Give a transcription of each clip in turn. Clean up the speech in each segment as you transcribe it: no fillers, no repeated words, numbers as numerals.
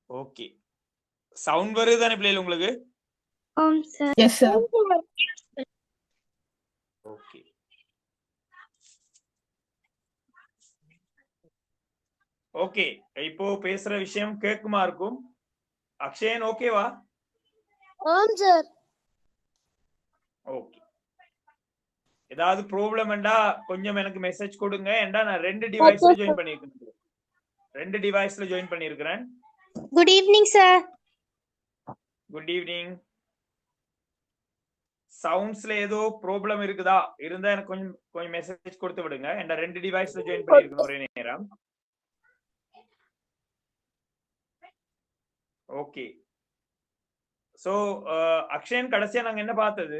Okay. Sound வருது தானே பிள்ளைகள் உங்களுக்கு? Yes sir. ஓகே. ஓகே, இப்போ பேசுற விஷயம் கேக்குமா இருக்கும்? அக்ஷயன் ஓகேவா? ஆம் சார். ஓகே. ஏதாவது ப்ராப்ளம்ண்டா கொஞ்சம் எனக்கு மெசேஜ் கொடுங்க. ஏண்டா நான் 2 டிவைஸ்ல ஜாயின் பண்ணிருக்கேன். 2 டிவைஸ்ல ஜாயின் பண்ணிருக்கிறேன். Good evening sir. Good evening. சவுண்ட்ஸ்ல ஏதோ ப்ராப்ளம் இருக்குதா? இருந்தா எனக்கு கொஞ்சம் மெசேஜ் கொடுத்து விடுங்க. ஏண்டா 2 டிவைஸ்ல ஜாயின் பண்ணிருக்கேன் ஒரே நேரம். ஓகே. சோ அக்ஷயன் கடைசியா நாங்க என்ன பார்த்தது?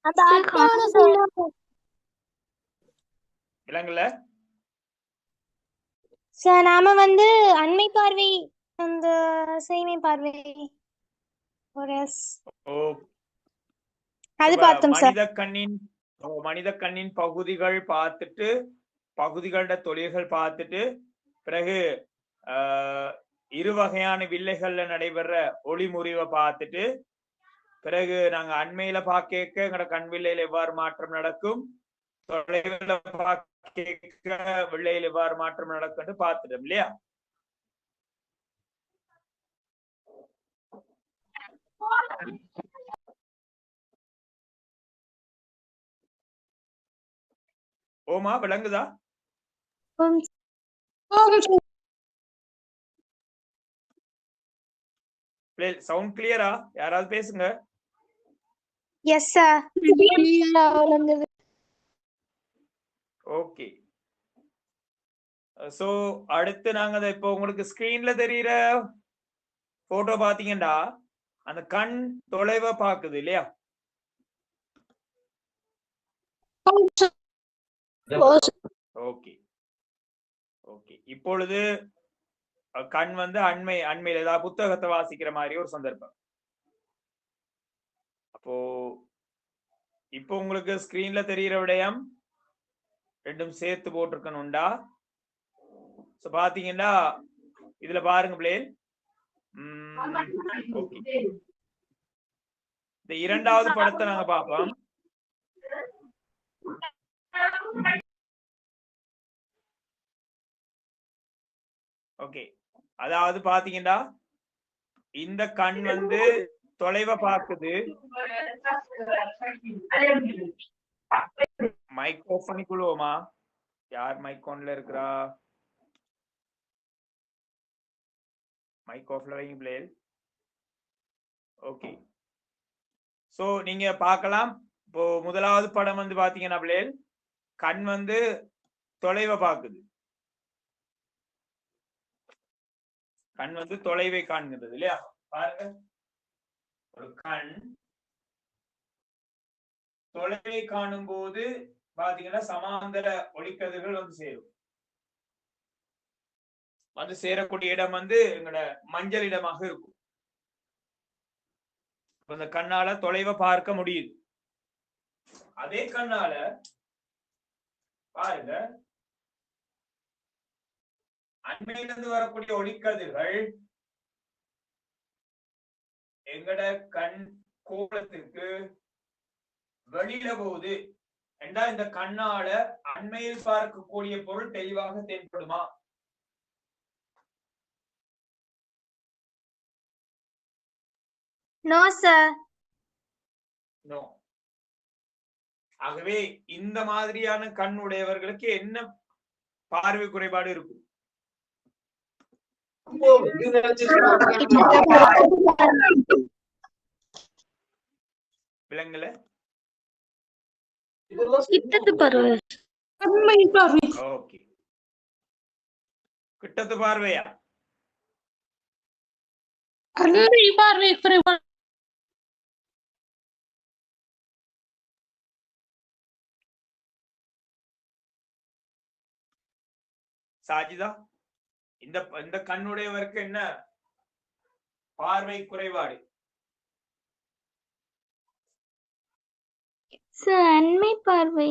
அந்த அட்டவணை சார். இல்லங்கல சார் நாம அண்மை பார்வை அந்த செய்மை பார்வை அது பார்த்தோம் சார். மனித கண்ணின் பகுதிகள் பார்த்துட்டு, பகுதிகளோட தொழில்கள் பார்த்துட்டு, பிறகு இரு வகையான வில்லைகள்ல நடைபெற ஒளி முறிவை பார்த்துட்டு, பிறகு நாங்க அண்மையில பார்க்க எங்கட கண் வில்லையில எவ்வாறு மாற்றம் நடக்கும், தொலைவில் பார்க்க வில்லையில் எவ்வாறு மாற்றம் நடக்கும் பார்த்துட்டோம் இல்லையா? ஓமா விளங்குதா? சவுண்ட் கிளியரா? யாராவது பேசுங்க. Yes sir. ஓகே. சோ அடுத்து நாங்க இப்போ உங்களுக்கு ஸ்கிரீன்ல தெரியுற போட்டோ பாத்தீங்கன்னா அந்த கண் தொலைவை பாக்குது இல்லையா? ஓகே. ஓகே, இப்பொழுது கண் அண்மையில ஏதாவது புத்தகத்தை வாசிக்கிற மாதிரி ஒரு சந்தர்ப்பம். அப்போ இப்போ உங்களுக்கு ஸ்கிரீன்ல தெரிகிற விடயம் ரெண்டும் சேர்த்து போட்டிருக்கணும்டா. பாத்தீங்கன்னா இதுல பாருங்க பிளேன். இந்த இரண்டாவது படத்தை நாங்க பார்ப்போம். ஓகே, அதாவது பாத்தீங்கன்னா இந்த கண் தொலைவை பார்க்குது. மைக்ரோஃபோனுக்குள்ளுவோமா? யார் மைக்கோன்ல இருக்கிறா? மைக் ஆஃப்ல வைங்க பிளேல். ஓகே. சோ நீங்க பார்க்கலாம். இப்போ முதலாவது படம் பாத்தீங்கன்னா பிளேல் கண் தொலைவை பார்க்குது. கண் தொலைவை காண்கிறது இல்லையா? பாருங்க, ஒரு கண் தொலைவை காணும் போது பாத்தீங்கன்னா சமாந்தர ஒளிக்கதிர்கள் சேரும். சேரக்கூடிய இடம் எங்களோட மஞ்சள் இடமாக இருக்கும். இந்த கண்ணால தொலைவை பார்க்க முடியுது. அதே கண்ணால பாருங்க அண்மையிலிருந்து வரக்கூடிய ஒளிக்கதிர்கள் எங்கட கண் கோலத்திற்கு வெளியில போகுது. இந்த கண்ணால அண்மையில் பார்க்கக்கூடிய பொருள் தெளிவாக தென்படுமா? No sir. நோ. ஆகவே இந்த மாதிரியான கண் உடையவர்களுக்கு என்ன பார்வை குறைபாடு இருக்கும்? விலங்குல கிட்டத்து பார்வை. ஓகே, கிட்டத்து பார்வையா? அண்மை பார்வை குறைபாடு. சாஜிதா, இந்த கண்ணுடையவருக்கு என்ன பார்வை குறைபாடு? அண்மை பார்வை.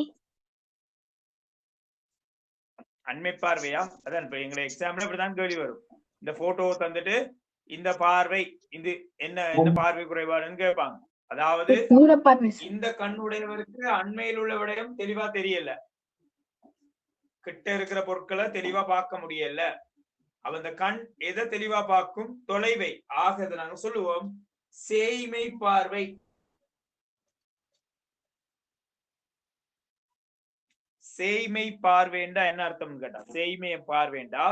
அண்மை பார்வையா? அதான் இப்ப எங்களை எக்ஸாம்பிள் இப்படிதான் கேள்வி வரும். இந்த போட்டோ தந்துட்டு இந்த பார்வை இது என்ன பார்வை குறைபாடுன்னு கேட்பாங்க. அதாவது இந்த கண்ணுடையவருக்கு அண்மையில் உள்ள விடயம் தெளிவா தெரியல, கிட்ட இருக்கிற பொருட்களை தெளிவா பார்க்க முடியல. அவ இந்த கண் எதை தெளிவா பார்க்கும்? தொலைவை. ஆக இதை நாங்க சொல்லுவோம் சேய்மை பார்வை. சேய்மை பார்வைண்டா என்ன அர்த்தம் கேட்டா, சேய்மை பார்வைண்டா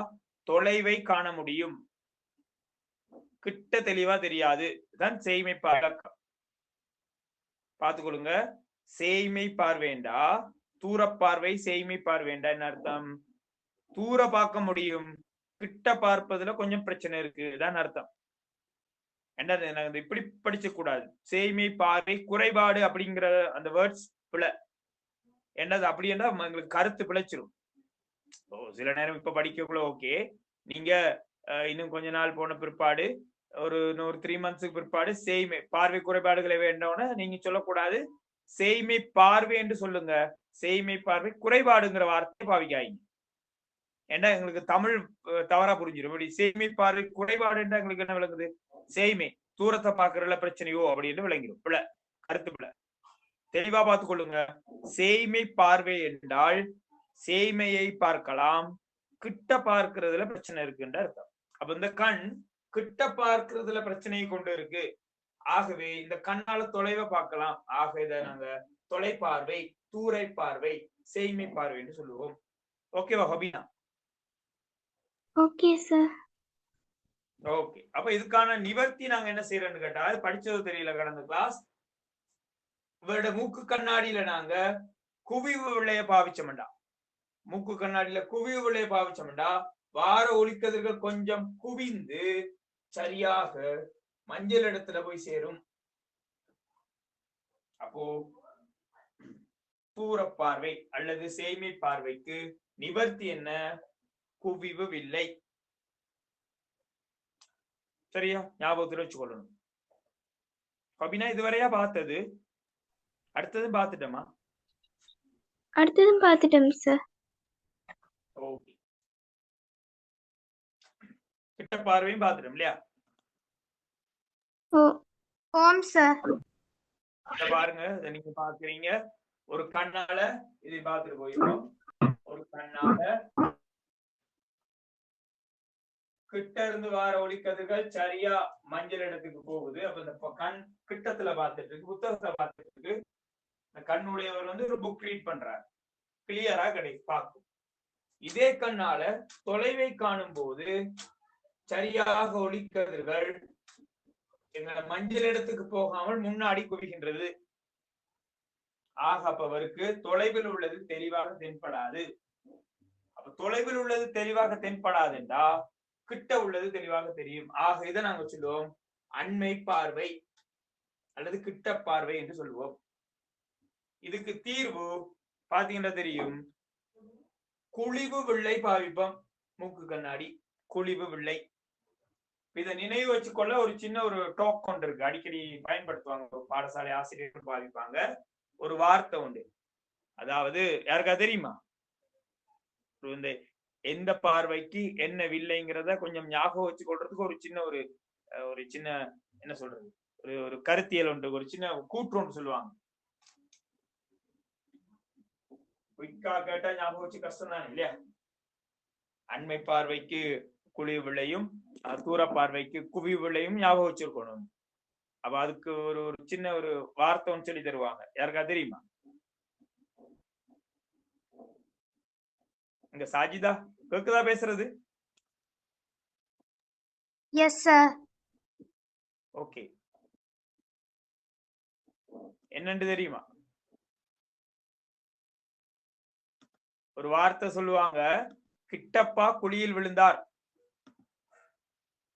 தொலைவை காண முடியும், கிட்ட தெளிவா தெரியாது. தான் சேய்மை பார்வை. பார்த்துக்கொள்ளுங்க. சேய்மை பார்வைண்டா தூரப்பார்வை, சேய்மை பார்வைண்டா என்ன அர்த்தம்? தூர பார்க்க முடியும், கிட்ட பார்ப்பதுல கொஞ்சம் பிரச்சனை இருக்கு தான் அர்த்தம். என்னது நாங்க இப்படி படிச்ச கூடாது. சேய்மை பார்வை குறைபாடு அப்படிங்கிற அந்த வேர்ட்ஸ் பிழை. என்னது அப்படி என்றா எங்களுக்கு கருத்து பிழைச்சிரும். சில நேரம் இப்ப படிக்கக்குள்ள ஓகே, நீங்க இன்னும் கொஞ்ச நாள் போன பிற்பாடு ஒரு 3 மந்த்ஸுக்கு பிற்பாடு சேய்மை பார்வை குறைபாடுகளை வேண்டோன்னு நீங்க சொல்லக்கூடாது, சேய்மை பார்வை என்று சொல்லுங்க. சேய்மை பார்வை குறைபாடுங்கிற வார்த்தை பாவிக்காதீங்க. ஏன்னா எங்களுக்கு தமிழ் தவறா புரிஞ்சிடும். இப்படி சேய்மை பார்வை குறைபாடு என்றா எங்களுக்கு என்ன விளங்குது? சேய்மை தூரத்தை பாக்குறதுல பிரச்சனையோ அப்படின்னு விளங்கிடும். பிள்ளை கருத்து பிள்ளை. தெளிவா பார்த்துக் கொள்ளுங்க. சேய்மை பார்வை என்றால் சேய்மையை பார்க்கலாம், கிட்ட பார்க்கிறதுல பிரச்சனை இருக்குன்ற அர்த்தம். அப்ப இந்த கண் கிட்ட பார்க்கிறதுல பிரச்சனையை கொண்டு இருக்கு. ஆகவே இந்த கண்ணால தொலைவை பார்க்கலாம். ஆக இதை நாங்க தொலைப்பார்வை, தூரை பார்வை, சேய்மை பார்வை என்று சொல்லுவோம். ஓகேவா ஹபீனா? Okay sir. ஓகே. அப்ப இதுக்கான நிவர்த்தி நாங்க என்ன செய்யறோம்னு கேட்டா, படிச்சது தெரியல கடந்த கிளாஸ். இவரோட மூக்கு கண்ணாடியில நாங்க குவிவு விளைய பாவிச்சோம்டா, மூக்கு கண்ணாடியில குவிவு விளைய பாவிச்சோம்டா வார ஒளிக்கதிர்கள் கொஞ்சம் குவிந்து சரியாக மஞ்சள் இடத்துல போய் சேரும். அப்போ தூர பார்வை அல்லது சேய்மை பார்வைக்கு நிவர்த்தி என்ன? குவிவு வில்லை. சரியா? ஞாபகத்தில் வச்சுக்கொள்ளணும். கபினா இதுவரையா பார்த்தது? அடுத்ததும் பார்த்துட்டோமா? அடுத்ததும் பார்த்துட்டோம் சார். ஓகே. கிட்ட பார்வையும் பார்த்துட்டோம் இல்லையா? ஓம் சார். பாருங்க, இதை நீங்க பாக்குறீங்க. ஒரு கண்ணால இதை பார்த்துட்டு போயிடும், ஒரு கண்ணால கிட்ட இருந்து வார ஒளிக்கதிர்கள் சரியா மஞ்சள் இடத்துக்கு போகுது. அப்ப இந்த கண் கிட்டத்துல பார்த்துட்டு இருக்கு, புத்தகத்தை பார்த்துட்டு இருக்கு. இந்த கண்ணுடையவர் வந்து ஒரு புக் ரீட் பண்றாரு, கிளியரா பார்க்கும். இதே கண்ணால தொலைவை காணும் போது சரியாக ஒளிக்கதிர்கள் எங்க மஞ்சள் இடத்துக்கு போகாமல் முன்னாடி குவிகின்றது. ஆக அப்ப அவருக்கு தொலைவில் உள்ளது தெளிவாக தென்படாது. அப்ப தொலைவில் உள்ளது தெளிவாக தென்படாதுண்டா கிட்ட உள்ளது தெளிவாக தெரியும். ஆக இதை நாங்க சொல்லுவோம் அண்மை பார்வை அல்லது கிட்ட பார்வை என்று சொல்லுவோம். இதுக்கு தீர்வு பாத்தீங்கன்னா தெரியும், குழிவு வில்லை பாவிப்போம். மூக்கு கண்ணாடி குழிவு வில்லை. இதை நினைவு வச்சுக்கொள்ள ஒரு சின்ன ஒரு டோக் ஒன்று இருக்கு, அடிக்கடி பயன்படுத்துவாங்க பாடசாலை ஆசிரியர்கள் பாவிப்பாங்க. ஒரு வார்த்தை உண்டு, அதாவது யாருக்கா தெரியுமா? இந்த எந்த பார்வைக்கு என்ன வில்லைங்கிறத கொஞ்சம் ஞாபகம் வச்சு கொள்றதுக்கு ஒரு சின்ன என்ன சொல்றது, ஒரு கருத்தியல் ஒன்று, ஒரு சின்ன கூற்று ஒன்று சொல்லுவாங்க. குயிக்கா கேட்டா ஞாபகம் வச்சு கஷ்டம் தான் இல்லையா? அண்மை பார்வைக்கு குழிவு விளையும், தூர பார்வைக்கு குவிவு விளையும் ஞாபகம் வச்சிருக்கணும். அப்ப அதுக்கு ஒரு சின்ன ஒரு வார்த்தை ஒன்று சொல்லி தருவாங்க. யாருக்கா தெரியுமா? இங்க சாஜிதா கேக்குதா பேசுறது? Yes sir. ஓகே. என்னன்னு தெரியுமா? ஒரு வார்த்தை சொல்லுவாங்க, கிட்டப்பா குழியில் விழுந்தார்.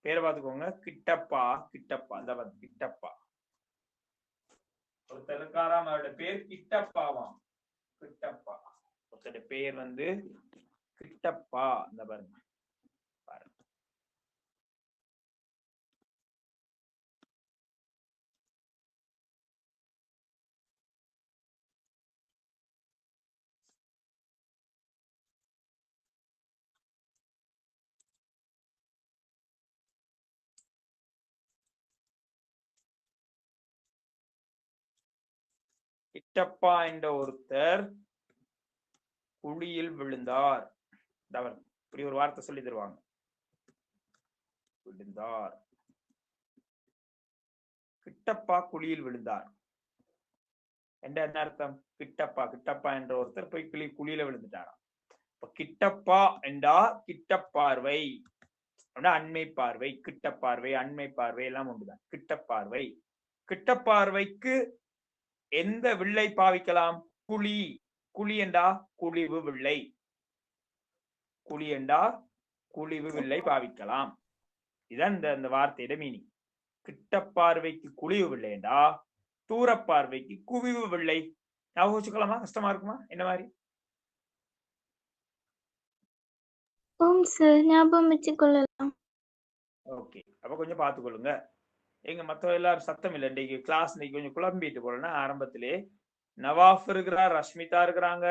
பேரை பார்த்துக்கோங்க, கிட்டப்பா. கிட்டப்பா அந்த கிட்டப்பா ஒருத்தர் இருக்காராம், அவருடைய பேர் கிட்டப்பாவாம். கிட்டப்பா ஒருத்தருடைய பேர் வந்து கிட்டப்பா. அந்த பாருங்க. கிட்டப்பா என்ற ஒருத்தர் குழியில் விழுந்தார். இப்படி ஒரு வார்த்தை சொல்லி தருவாங்க. விழுந்தார். கிட்டப்பா குழியில் விழுந்தார் என்ன அர்த்தம்? கிட்டப்பா என்ற ஒருத்தர் போய் குழியில விழுந்துட்டாராம். கிட்டப்பா என்றா கிட்டப்பார்வை, அண்மை பார்வை, கிட்டப்பார்வை, அண்மை பார்வை எல்லாம் உண்டுதான். கிட்டப்பார்வை. கிட்டப்பார்வைக்கு எந்த வில்லை பாவிக்கலாம்? குழி. குழி என்றா குழிவு வில்லை. குழி என்றா குழிவு வில்லை பாவிக்கலாம். இதான் இந்த வார்த்தையோட மீனிங். கிட்டப்பார்வைக்கு குழிவு வில்லை என்றா தூரப்பார்வைக்கு குவிவு வில்லை. ஞாபகம் வச்சுக்கலாமா? கஷ்டமா இருக்குமா? என்ன மாதிரி? ஞாபகம் வச்சுக்கொள்ளலாம். ஓகே, அப்ப கொஞ்சம் பார்த்துக்கொள்ளுங்க. எங்க மத்த எல்லாரும் சத்தம் இல்லை. இன்னைக்கு கிளாஸ் இன்னைக்கு கொஞ்சம் குழம்பிட்டு போறேன்னா, ஆரம்பத்திலே நவாஃப் இருக்கிறார், ரஷ்மிதா இருக்கிறாங்க,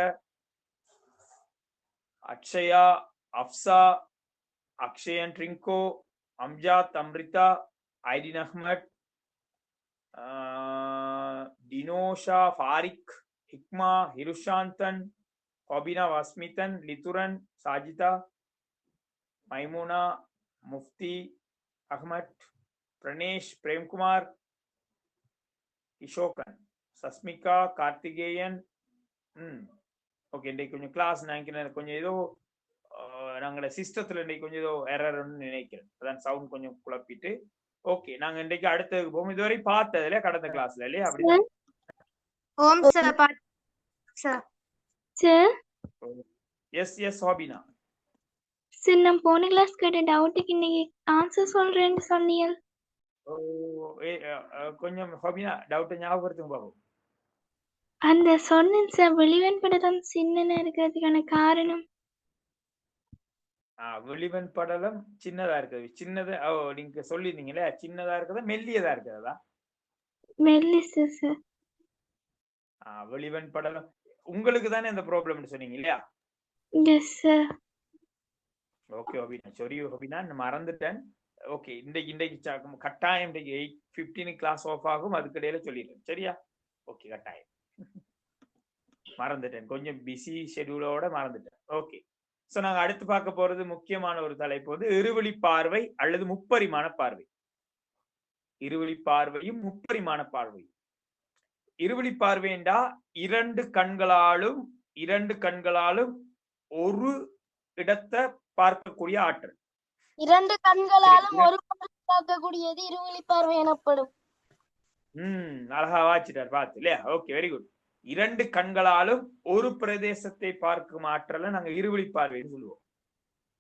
அக்ஷயா, அப்சா, அக்ஷயன், ட்ரிங்கோ, அம்ஜாத், அம்ரிதா, ஐடின் அஹ்மத், டினோஷா, ஃபாரிக், ஹிக்மா, ஹிருஷாந்தன், ஹொபினா, வஸ்மிதன், லிதுரன், சாஜிதா, மைமுனா, முஃப்தி அஹ்மத், பிரணேஷ், பிரேம்குமார், இஷோகன், சஸ்மிகா, கார்த்திகேயன். ஓகே, இன்றைக்கு கொஞ்சம் கிளாஸ் நினைக்கிறேன் கொஞ்சம் ஏதோ நாங்களோட சிஸ்டத்துல இன்னைக்கு கொஞ்சம் ஏதோ எரர்னு நினைக்கிறேன். அதான் சவுண்ட் கொஞ்சம் குழப்பிட்டு. ஓகே, நாங்க இன்றைக்கு அடுத்ததுக்கு போவோம். இதுவரை பார்த்ததுல கடந்த கிளாஸ்ல இல்லையா? அப்படிதான். எஸ் எஸ் ஹாபினா. சரி, நான் போன கிளாஸ் கேட்ட டவுட்டுக்கு இன்னைக்கு ஆன்சர் சொல்றேன்னு சொன்னீங்க. கொஞ்சம் ஹாபினா டவுட் ஞாபகப்படுத்துங்க பாபு. அந்த சொன்னேன் சார், வெளிவன் படம் சின்னனா இருக்கிறதுக்கான காரணம். வெளிவன் படலம் சின்னதா இருக்குது. சின்னதா நீங்க சொல்லிருந்தீங்களே, சின்னதா இருக்கிறதா மெல்லியதா இருக்கிறதா? மெல்லிசு சார். வெளிவன் படலம் உங்களுக்கு தானே இந்த ப்ராப்ளம் சொன்னீங்க இல்லையா? Yes sir. ஓகே ஹோபினா, சாரி ஹோபினா, நான் மறந்துட்டேன். ஓகே, இன்றைக்கு கட்டாயம் இன்றைக்கு 8:15 கிளாஸ் ஆஃப் ஆகும். அதுக்கு இடையில சொல்லிடுறேன், சரியா? ஓகே, கட்டாயம். மறந்துட்டேன், கொஞ்சம் பிஸி ஷெட்யூலோட மறந்துட்டேன். ஓகே, சோ நாங்க அடுத்து பார்க்க போறது முக்கியமான ஒரு தலைப்பு வந்து இருவழி பார்வை அல்லது முப்பரிமாண பார்வை. இருவழி பார்வையும் முப்பரிமாண பார்வை. இருவழி பார்வை என்றா இரண்டு கண்களாலும் ஒரு இடத்தை பார்க்கக்கூடிய ஆற்றல். இரண்டு கண்களாலும் ஒரு பொருளை பார்க்கக்கூடியது இருவழி பார்வை எனப்படும். அழகா வாச்சிட்டார், பார்த்து இல்லையா? Okay, very good. இரண்டு கண்களாலும் ஒரு பிரதேசத்தை பார்க்கும் ஆற்றலை நாங்க இருவழி பார்வைன்னு சொல்லுவோம்.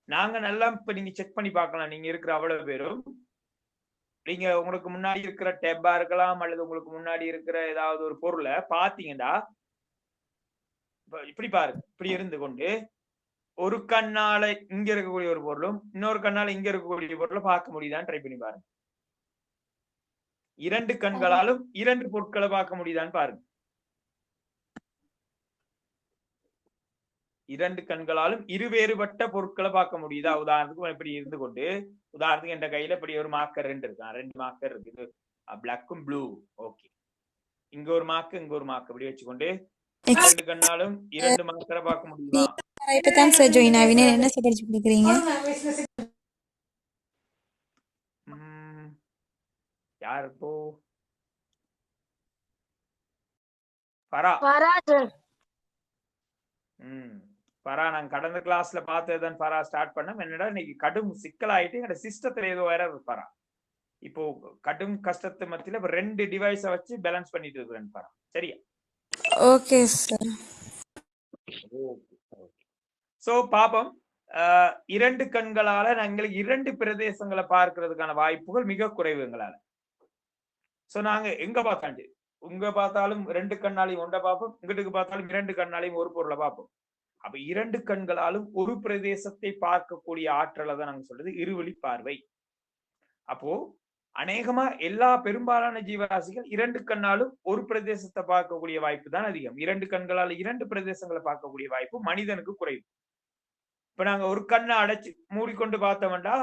நாங்க நல்லா இப்ப நீங்க செக் பண்ணி பார்க்கலாம். நீங்க இருக்கிற அவ்வளவு பேரும் நீங்க உங்களுக்கு முன்னாடி இருக்கிற டேப்பா இருக்கலாம், அல்லது உங்களுக்கு முன்னாடி இருக்கிற ஏதாவது ஒரு பொருளை பாத்தீங்கன்னா இப்படி பாருங்க. இப்படி இருந்து கொண்டு ஒரு கண்ணால இங்க இருக்கக்கூடிய ஒரு பொருளும் இன்னொரு கண்ணால இங்க இருக்கக்கூடிய பொருளை பார்க்க முடியுதான்னு ட்ரை பண்ணி பாருங்க. இரண்டு கண்களாலும் இரண்டு பொருட்களை பார்க்க முடியுதான்னு பாருங்க. இரண்டு கண்களாலும் இருவேறுபட்ட பொருட்களை பார்க்க முடியுதா? உதாரணத்துக்கு இப்படி இருந்து கொண்டு, உதாரணத்துக்கு என் கையில இப்படி ஒரு மார்க்கர் ரெண்டு மார்க்கர் இருக்குது, பிளாக்கும் ப்ளூ. ஓகே, இங்க ஒரு மார்க்கு இங்க ஒரு மார்க் இப்படி வச்சுக்கொண்டு இரண்டு கண்ணாலும் இரண்டு மார்க்கரை பார்க்க முடியுமா? இப்பதான் சார் ஜாயின் ஆவினே. என்ன சார் படிச்சு கொடுக்குறீங்க? யார் இப்போ? பரா. பரா, நாங்க கடந்த கிளாஸ்ல பார்த்ததுதான் பரா ஸ்டார்ட் பண்ணோம். என்னடா இன்னைக்கு கடும் சிக்கலாயிட்டு எங்க சிஸ்டத்துல ஏதோ வேற பரா. இப்போ கடும் கஷ்டத்து மத்தியில ரெண்டு டிவைஸ வச்சு பேலன்ஸ் பண்ணிட்டு இருக்கிறேன் பரா. சரியா? Okay sir. சோ பாப்போம். இரண்டு கண்களால நாங்களுக்கு இரண்டு பிரதேசங்களை பார்க்கிறதுக்கான வாய்ப்புகள் மிக குறைவு எங்களால. சோ நாங்க எங்க பார்த்தாண்டு உங்க பார்த்தாலும் ரெண்டு கண்ணாலையும் ஒன்றை பார்ப்போம், இங்கிட்டுக்கு பார்த்தாலும் இரண்டு கண்ணாலையும் ஒரு பொருளை பார்ப்போம். அப்ப இரண்டு கண்களாலும் ஒரு பிரதேசத்தை பார்க்கக்கூடிய ஆற்றலை தான் நாங்க சொல்றது இருவழி பார்வை. அப்போ அநேகமா எல்லா பெரும்பாலான ஜீவராசிகள் இரண்டு கண்ணாலும் ஒரு பிரதேசத்தை பார்க்கக்கூடிய வாய்ப்பு தான் அதிகம். இரண்டு கண்களால இரண்டு பிரதேசங்களை பார்க்கக்கூடிய வாய்ப்பு மனிதனுக்கு குறைவு. இப்ப நாங்க ஒரு கண்ணை அடைச்சு மூடிக்கொண்டு பார்த்தோம்டா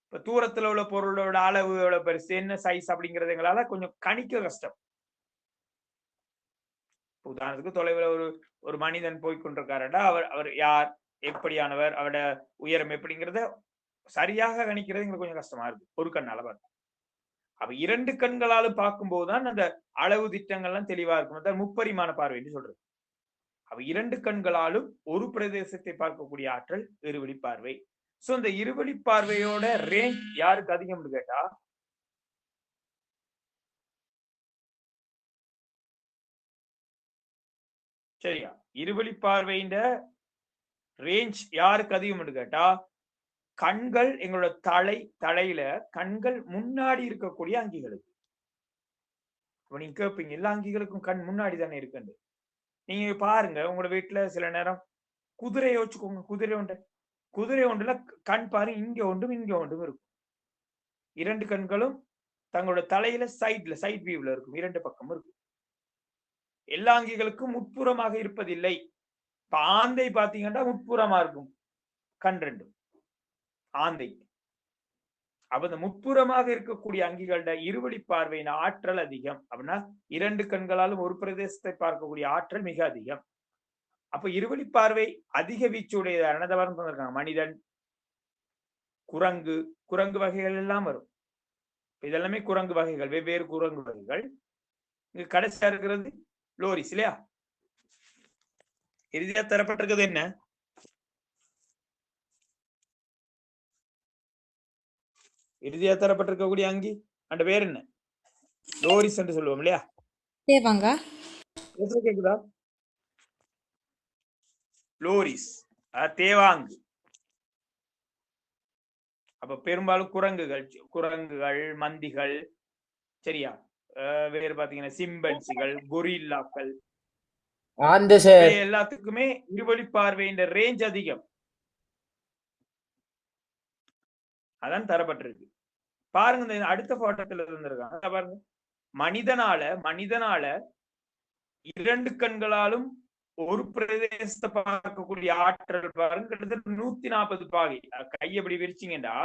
இப்ப தூரத்துல உள்ள பொருளோட அளவு எவ்வளவு பெருசு, என்ன சைஸ் அப்படிங்கறது எங்களால கொஞ்சம் கணிக்க கஷ்டம். உதாரணத்துக்கு தொலைவில் ஒரு மனிதன் போய்கொண்டிருக்காருடா, அவர் யார், எப்படியானவர், அவரோட உயரம் எப்படிங்கிறத சரியாக கணிக்கிறது எங்களுக்கு கொஞ்சம் கஷ்டமா இருக்கு ஒரு கண்ணால பார்த்து. அப்ப 2 கண்களாலும் பார்க்கும்போதுதான் அந்த அளவு திட்டங்கள்லாம் தெளிவா இருக்கும். அதான் முப்பரிமாண பார்வை என்று சொல்றது. அப்ப 2 கண்களாலும் ஒரு பிரதேசத்தை பார்க்கக்கூடிய ஆற்றல் இருவழி பார்வை. சோ இந்த இருவழி பார்வையோட ரேஞ்ச் யாருக்கு அதிகம்னு கேட்டா, சரியா, இருவழி பார்வையின் ரேஞ்ச் யாருக்கு அதிகம்னு கேட்டா, கண்கள் எங்களோட தலையில கண்கள் முன்னாடி இருக்கக்கூடிய அங்கிகளுக்கு. அப்ப நீங்க கேட்பீங்க, எல்லா அங்கிகளுக்கும் கண் முன்னாடி தானே இருக்கு. நீங்க பாருங்க, உங்களோட வீட்டுல சில நேரம் குதிரையை வச்சுக்கோங்க, குதிரை ஒன்றுல கண் பாருங்க, இங்க ஒன்றும் இங்க ஒன்றும் இருக்கும். 2 கண்களும் தங்களோட தலையில சைட் வியூல இருக்கும், 2 பக்கம் இருக்கும். எல்லா அங்கிகளுக்கும் உட்புறமாக இருப்பதில்லை. இப்ப ஆந்தை பாத்தீங்கன்னா உட்புறமா இருக்கும் கண் 2 ஆந்தை. அப்ப இந்த முப்புறமாக இருக்கக்கூடிய அங்கிகளோட இருவழி பார்வையின் ஆற்றல் அதிகம். அப்படின்னா 2 கண்களாலும் ஒரு பிரதேசத்தை பார்க்கக்கூடிய ஆற்றல் மிக அதிகம். அப்ப இருவழி பார்வை அதிக வீச்சுடையதான மனிதன், குரங்கு வகைகள் எல்லாம் வரும். இதெல்லாமே குரங்கு வகைகள், வெவ்வேறு குரங்கு வகைகள். இங்க கடைசியா இருக்கிறது லோரிஸ் இல்லையா? இறுதியா தரப்பட்டிருக்கிறது என்ன? இறுதியா தரப்பட்டிருக்கக்கூடிய அங்கி அந்த பேர் என்ன? லோரிஸ் என்று சொல்லுவோம் இல்லையா? தேவாங்க. கேக்குதா? லோரிஸ் தேவாங்கு. அப்ப பெரும்பாலும் குரங்குகள், மந்திகள், சரியா, வேறு பாத்தீங்கன்னா சிம்பன்சிகள், கொரில்லாக்கள், எல்லாத்துக்குமே இருவழி பார்வையின் ரேஞ்ச் அதிகம். அதான் தரப்பட்டிருக்கு. பாருங்க, இந்த அடுத்த போட்டோத்துல இருந்திருக்காங்க பாருங்க. மனிதனால 2 கண்களாலும் ஒரு பிரதேசத்தை பார்க்கக்கூடிய ஆற்றல் பாருங்க, கிட்டத்தட்ட 140 பாகை. கையை எப்படி விரிச்சிங்கடா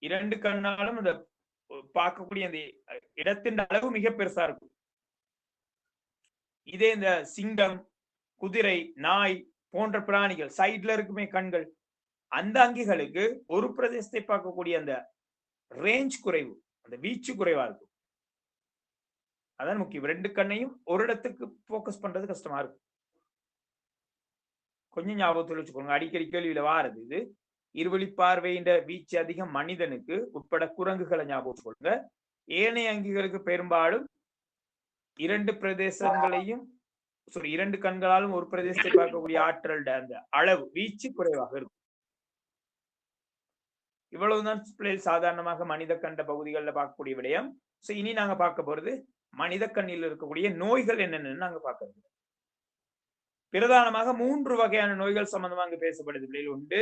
2 கண்ணாலும் அந்த பார்க்கக்கூடிய அந்த இடத்தின் அளவு மிக பெருசா இருக்கும். இதே இந்த சிங்கம், குதிரை, நாய் போன்ற பிராணிகள் சைட்ல இருக்குமே கண்கள், அந்த அங்கிகளுக்கு ஒரு பிரதேசத்தை பார்க்கக்கூடிய அந்த ரேஞ்ச் குறைவு, அந்த வீச்சு குறைவா இருக்கும். அதான் முக்கியம். 2 கண்ணையும் ஒரு இடத்துக்கு போக்கஸ் பண்றது கஷ்டமா இருக்கும். கொஞ்சம் ஞாபகத்தில் வச்சுக்கோங்க, அடிக்கடி கேள்வியில வாரது இது. இருவழி பார்வையின் வீச்சு அதிகம் மனிதனுக்கு, உட்பட குரங்குகளை ஞாபகம் கொள்ளுங்க. ஏனைய அங்கிகளுக்கு பெரும்பாலும் 2 பிரதேசங்களையும் 2 கண்களாலும் ஒரு பிரதேசத்தை பார்க்கக்கூடிய ஆற்றல் அந்த அளவு வீச்சு குறைவாக இருக்கும். இவ்வளவுதான் சாதாரணமாக மனித கண்ட பகுதிகளில் பார்க்கக்கூடிய விடயம். இனி நாங்க பார்க்க போறது மனித கண்ணில் இருக்கக்கூடிய நோய்கள் என்னென்னு நாங்க பார்க்கறது. பிரதானமாக 3 வகையான நோய்கள் சம்பந்தமா அங்கு பேசப்படுது. ஒன்று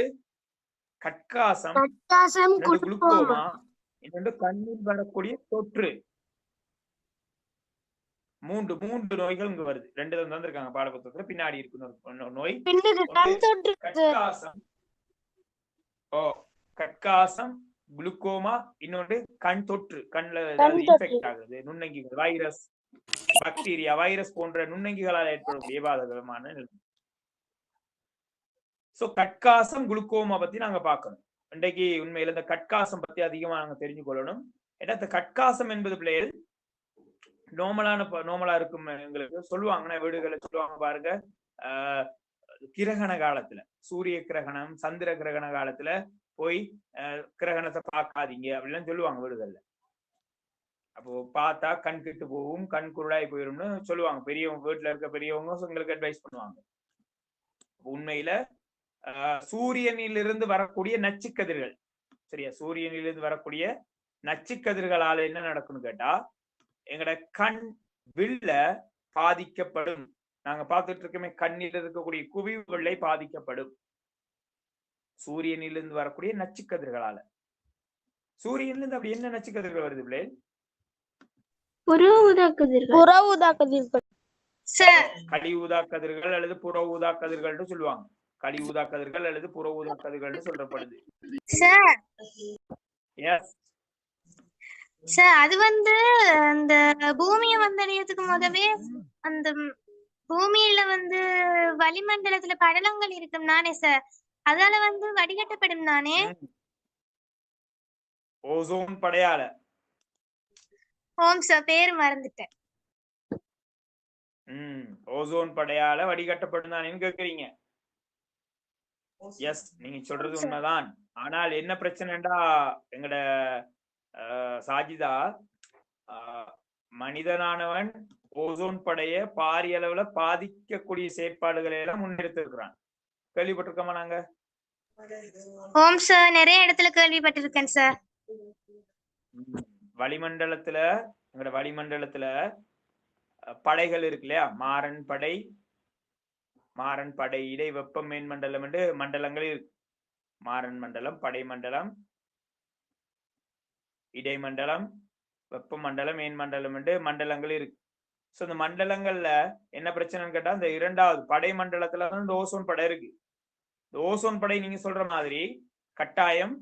கட்காசம், குளுக்கோமா, இன்னொன்று கண்ணில் வரக்கூடிய தொற்று. 3 நோய்கள் இங்க வருது. 2 தந்திருக்காங்க பாடப்புத்தகத்துல. பின்னாடி இருக்கு நோய் கட்காசம், குளுக்கோமா, இன்னொன்று கண் தொற்று, கண்ணுல இன்ஃபெக்ட் ஆகுது, நுண்ணங்கிகள், வைரஸ், பாக்டீரியா, வைரஸ் போன்ற நுண்ணங்கிகளால் ஏற்படக்கூடிய பாதகமான நிலை. கட்காசம், குளுக்கோமா பத்தி நாங்க பார்க்கணும். இன்றைக்கு உண்மையில இந்த கட்காசம் பத்தி அதிகமா நாங்க தெரிஞ்சு கொள்ளணும். ஏன்னா இந்த கட்காசம் என்பது பிள்ளைகள் நோமலா இருக்கும். எங்களுக்கு சொல்லுவாங்கன்னா வீடுகளை சொல்லுவாங்க பாருங்க, கிரகண காலத்துல, சூரிய கிரகணம், சந்திர கிரகண காலத்துல போய் கிரகணத்தை பார்க்காதீங்க அப்படிலாம் சொல்லுவாங்க வீடுகள்ல. அப்போ பார்த்தா கண் கெட்டு போகும், கண் குருடாய் போயிரும்னு சொல்லுவாங்க பெரியவங்க. வீட்டுல இருக்க பெரியவங்க எங்களுக்கு அட்வைஸ் பண்ணுவாங்க. உண்மையில சூரியனிலிருந்து வரக்கூடிய நச்சுக்கதிர்கள், சரியா, சூரியனிலிருந்து வரக்கூடிய நச்சுக்கதிர்களால என்ன நடக்கும்னு கேட்டா, எங்கட கண் வில்ல பாதிக்கப்படும். நாங்க பார்த்துட்டு இருக்கோமே, கண்ணில் இருக்கக்கூடிய குவிவு வெள்ளை பாதிக்கப்படும் சூரியனிலிருந்து வரக்கூடிய நச்சுக்கதிர்களால. சூரியனிலிருந்து அப்படி என்ன நச்சுக்கதிர்கள் வருது பிள்ளை? புற ஊதா கதிர்கள் அல்லது புற ஊதா கதிர்கள் சொல்லுவாங்க. கலி ஊதா கதிர்கள் அல்லது புற ஊதா கதிர்கள் சொல்லப்படுது. சார் அது வந்து அந்த பூமியை வந்தடையறதுக்கு முதவே அந்த பூமியில வந்து வளிமண்டலத்துல படலங்கள் இருக்கும் தானே சார், அதால வந்து வடிகட்டப்படும் தானே. ஓசோன் படையால. ஓம் சார், பேரு மறந்துட்டேன். ஓசோன் படையால வடிகட்டப்படும் தானேன்னு கேக்குறீங்க. எஸ், நீங்க சொல்றது உண்மைதான். ஆனால் என்ன பிரச்சனைடா எங்கட சாஜிதா, மனிதனானவன் ஓசோன் படைய பாரிய அளவுல பாதிக்கக்கூடிய செயற்பாடுகளை எல்லாம் முன்னெடுத்திருக்கிறான். கேள்விப்பட்டிருக்கோமா நாங்க? ஓம் சார், நிறைய இடத்துல கேள்விப்பட்டிருக்கேன் சார். வளிமண்டலத்துல, எங்கட வளிமண்டலத்துல படைகள் இருக்கு இல்லையா, மாறன் படை இடை வெப்ப மேன்மண்டலம் என்று மண்டலங்கள் இருக்கு. மாறன் மண்டலம், படை மண்டலம், இடைமண்டலம், வெப்ப மண்டலம், மேன்மண்டலம் என்று மண்டலங்கள் இருக்கு. சோ இந்த மண்டலங்கள்ல என்ன பிரச்சனைன்னு கேட்டா, இந்த இரண்டாவது படை மண்டலத்துல வந்து ஓசோன் படை இருக்கு. இந்த ஓசோன் படை நீங்க சொல்ற மாதிரி கட்டாயம்